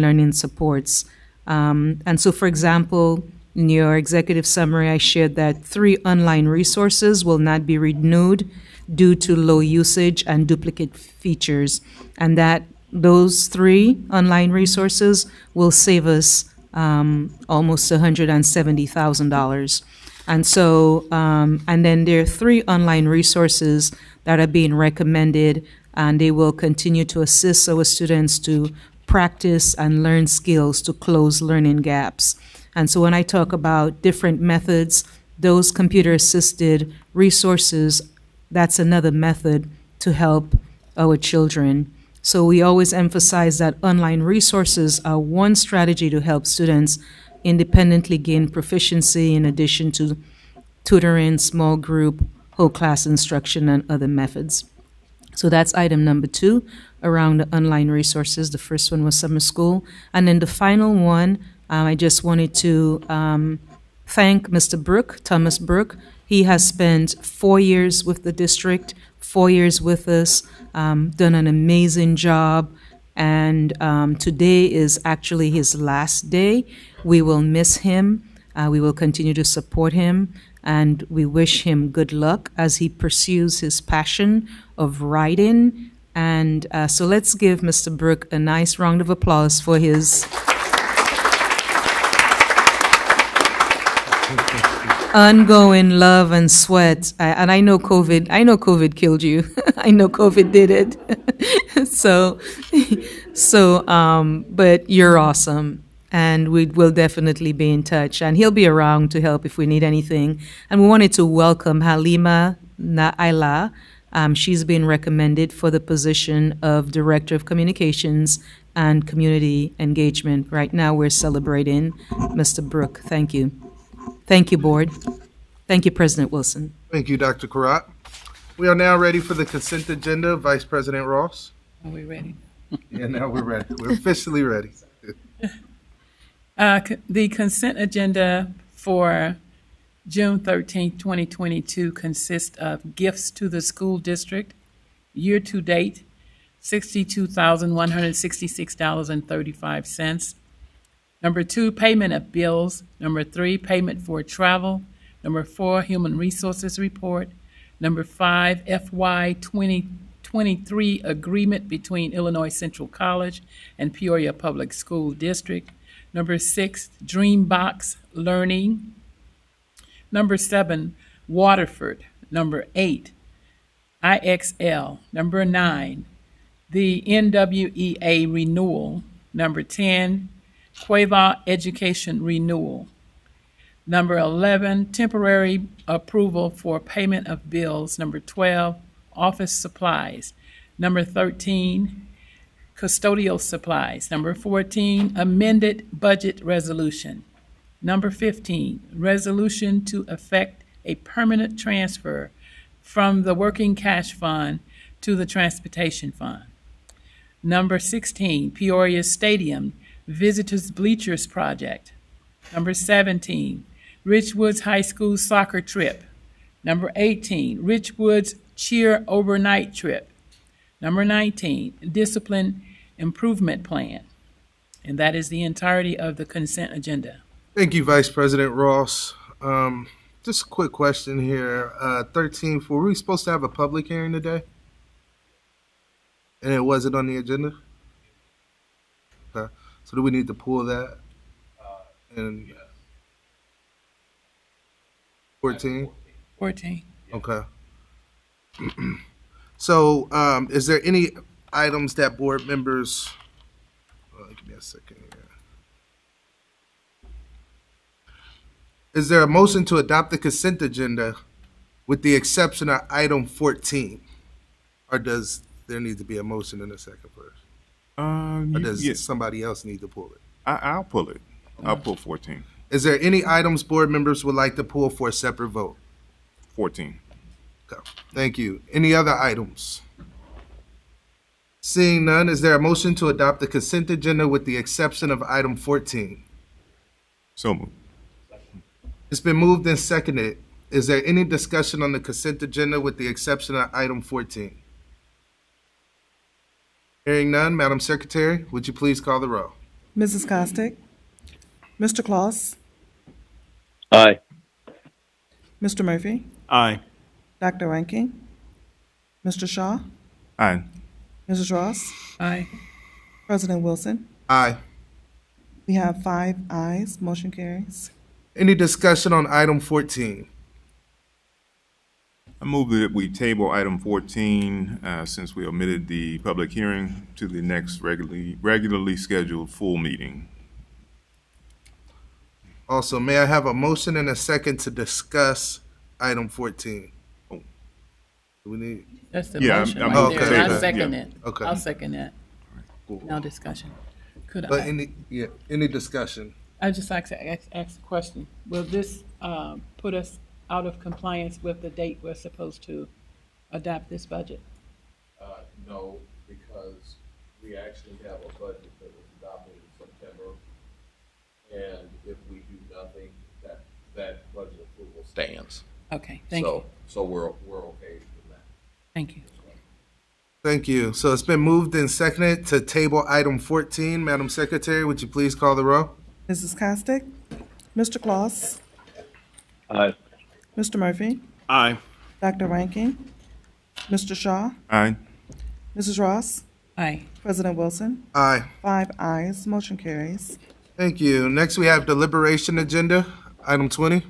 learning supports. And so, for example, in your executive summary, I shared that 3 online resources will not be renewed due to low usage and duplicate features, and that those 3 online resources will save us almost $170,000. And so, and then there are 3 online resources that are being recommended, and they will continue to assist our students to practice and learn skills to close learning gaps. And so when I talk about different methods, those computer-assisted resources, that's another method to help our children. So we always emphasize that online resources are one strategy to help students independently gain proficiency in addition to tutoring, small group, whole class instruction, and other methods. So that's item number 2 around the online resources. The first one was summer school. And then the final one, I just wanted to thank Mr. Brook, Thomas Brook. He has spent 4 years with the district, 4 years with us, done an amazing job. And today is actually his last day. We will miss him. We will continue to support him. And we wish him good luck as he pursues his passion of writing. And so let's give Mr. Brook a nice round of applause for his ongoing love and sweat. And I know COVID killed you. I know COVID did it. But you're awesome. And we will definitely be in touch. And he'll be around to help if we need anything. And we wanted to welcome Halima Naila. She's been recommended for the position of Director of Communications and Community Engagement. Right now, we're celebrating Mr. Brook. Thank you. Thank you, Board. Thank you, President Wilson. Thank you, Dr. Karat. We are now ready for the consent agenda. Vice President Ross. Are we ready? Yeah, now we're ready. We're officially ready. The consent agenda for June 13, 2022 consists of gifts to the school district, year to date, $62,166.35. Number 2, payment of bills. Number 3, payment for travel. Number 4, human resources report. Number 5, FY 2023 agreement between Illinois Central College and Peoria Public School District. Number 6, Dreambox Learning. Number 7, Waterford. Number 8, IXL. Number 9, the NWEA renewal. Number 10, Quava Education renewal. Number 11, temporary approval for payment of bills. Number 12, office supplies. Number 13, custodial supplies. Number 14, amended budget resolution. Number 15, resolution to effect a permanent transfer from the working cash fund to the transportation fund. Number 16, Peoria Stadium Visitors Bleachers Project. Number 17, Richwoods High School Soccer Trip. Number 18, Richwoods Cheer Overnight Trip. Number 19, Discipline Improvement Plan. And that is the entirety of the consent agenda. Thank you, Vice President Ross. Just a quick question here. 13, were we supposed to have a public hearing today? And it wasn't on the agenda? Okay. So do we need to pull that? And 14? 14. Okay. So is there any items that board members, give me a second here. Is there a motion to adopt the consent agenda with the exception of item 14? Or does there need to be a motion in a second first? Or does somebody else need to pull it? I'll pull it. I'll pull 14. Is there any items board members would like to pull for a separate vote? 14. Okay. Thank you. Any other items? Seeing none, is there a motion to adopt the consent agenda with the exception of item 14? So moved. It's been moved and seconded. Is there any discussion on the consent agenda with the exception of item 14? Hearing none, Madam Secretary, would you please call the roll? Mrs. Costick? Mr. Claus? Aye. Mr. Murphy? Aye. Dr. Rankin? Mr. Shaw? Aye. Mrs. Ross? Aye. President Wilson? Aye. We have 5 ayes. Motion carries. Any discussion on item 14? I move that we table item 14 since we omitted the public hearing to the next regularly scheduled full meeting. Also, may I have a motion and a second to discuss item 14? Do we need? That's the Yeah, motion I'm right okay. there. I'll Yeah. second Yeah. it. Okay. I'll second that. No discussion. Could But I? any discussion? I'd just like to ask a question. Will this put us out of compliance with the date we're supposed to adopt this budget? No, because we actually have a budget that was adopted in September. And if we do nothing, that budget approval stands. Okay, thank you. So we're okay with that. Thank you. Thank you. So it's been moved and seconded to table item 14. Madam Secretary, would you please call the roll? Mrs. Costick? Mr. Claus? Aye. Mr. Murphy? Aye. Dr. Rankin? Mr. Shaw? Aye. Mrs. Ross? Aye. President Wilson? Aye. 5 ayes. Motion carries. Thank you. Next, we have deliberation agenda, item 20.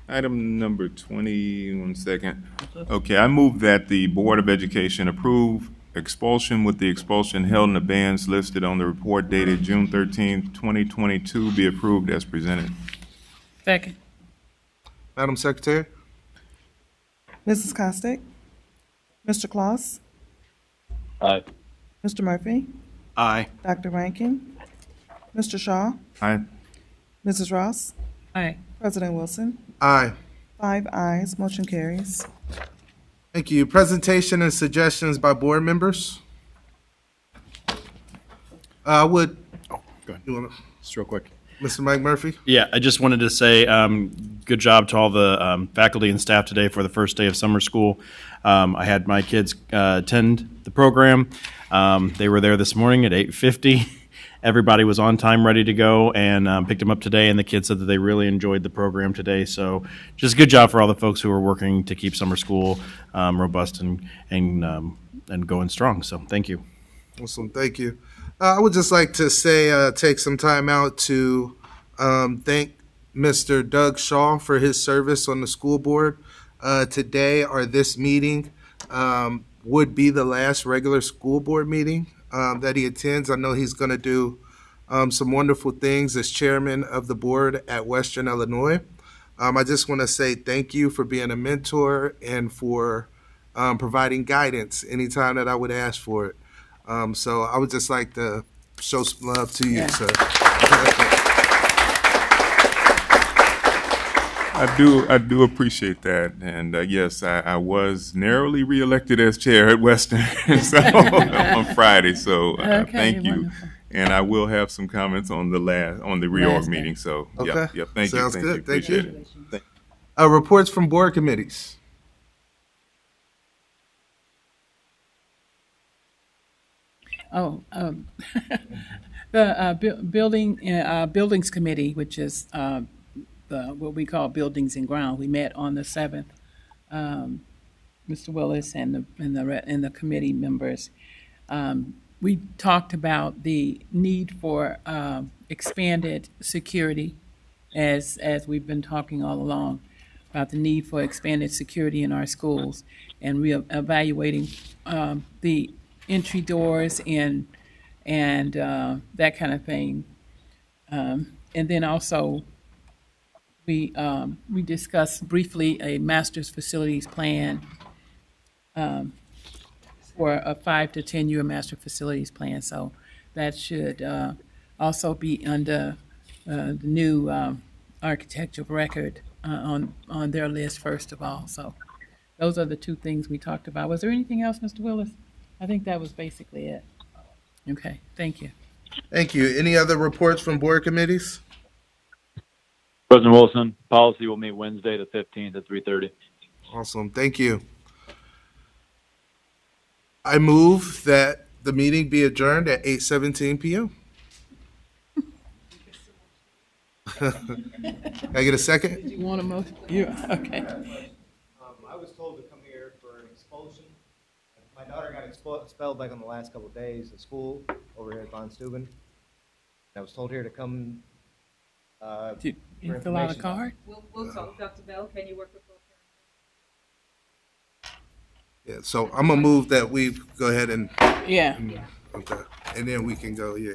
Item number 20, 1 second. Okay, I move that the Board of Education approve expulsion with the expulsion held in the bands listed on the report dated June 13th, 2022 be approved as presented. Second. Madam Secretary? Mrs. Costick? Mr. Claus? Aye. Mr. Murphy? Aye. Dr. Rankin? Mr. Shaw? Aye. Mrs. Ross? Aye. President Wilson? Aye. 5 ayes. Motion carries. Thank you. Presentation and suggestions by board members. I would. Oh, go ahead. You wanna, Just real quick. Mr. Mike Murphy? Yeah, I just wanted to say good job to all the faculty and staff today for the first day of summer school. I had my kids attend the program. They were there this morning at 8:50. Everybody was on time, ready to go, and picked them up today, and the kids said that they really enjoyed the program today. So just good job for all the folks who are working to keep summer school robust and going strong. So thank you. Awesome. Thank you. I would just like to say, take some time out to thank Mr. Doug Shaw for his service on the school board. Today, or this meeting, would be the last regular school board meeting that he attends. I know he's going to do some wonderful things as chairman of the board at Western Illinois. I just want to say thank you for being a mentor and for providing guidance anytime that I would ask for it. So I would just like to show some love to you, sir. I do appreciate that, and yes, I was narrowly reelected as chair at Western so, on Friday. So Okay, thank you, wonderful. and I will have some comments on the reorg Last day. meeting. So Okay. yep, thank you, Sounds thank good. you, Thank appreciate you. it. Reports from board committees. Oh, the buildings committee, which is what we call buildings and ground. We met on the 7th. Mr. Willis and the committee members. We talked about the need for expanded security, as we've been talking all along about the need for expanded security in our schools, and evaluating the entry doors and that kind of thing. And then also we discussed briefly a master's facilities plan for a 5 to 10 year master facilities plan. So that should also be under the new architecture of record on their list first of all. So those are the two things we talked about. Was there anything else, Mr. Willis? I think that was basically it. Okay, thank you. Thank you. Any other reports from board committees? President Wilson, policy will meet Wednesday the 15th at 3:30. Awesome. Thank you. I move that the meeting be adjourned at 8:17 p.m. Can I get a second? Did you want a motion? Okay. I was told to come here for an expulsion. My daughter got expelled like on the last couple of days at school over here at Von Steuben. I was told here to come. Did you fill out a card? We'll talk, Dr. Bell. Can you work with both parents? Yeah, so I'm gonna move that we go ahead and Yeah. okay, and then we can go. Yeah.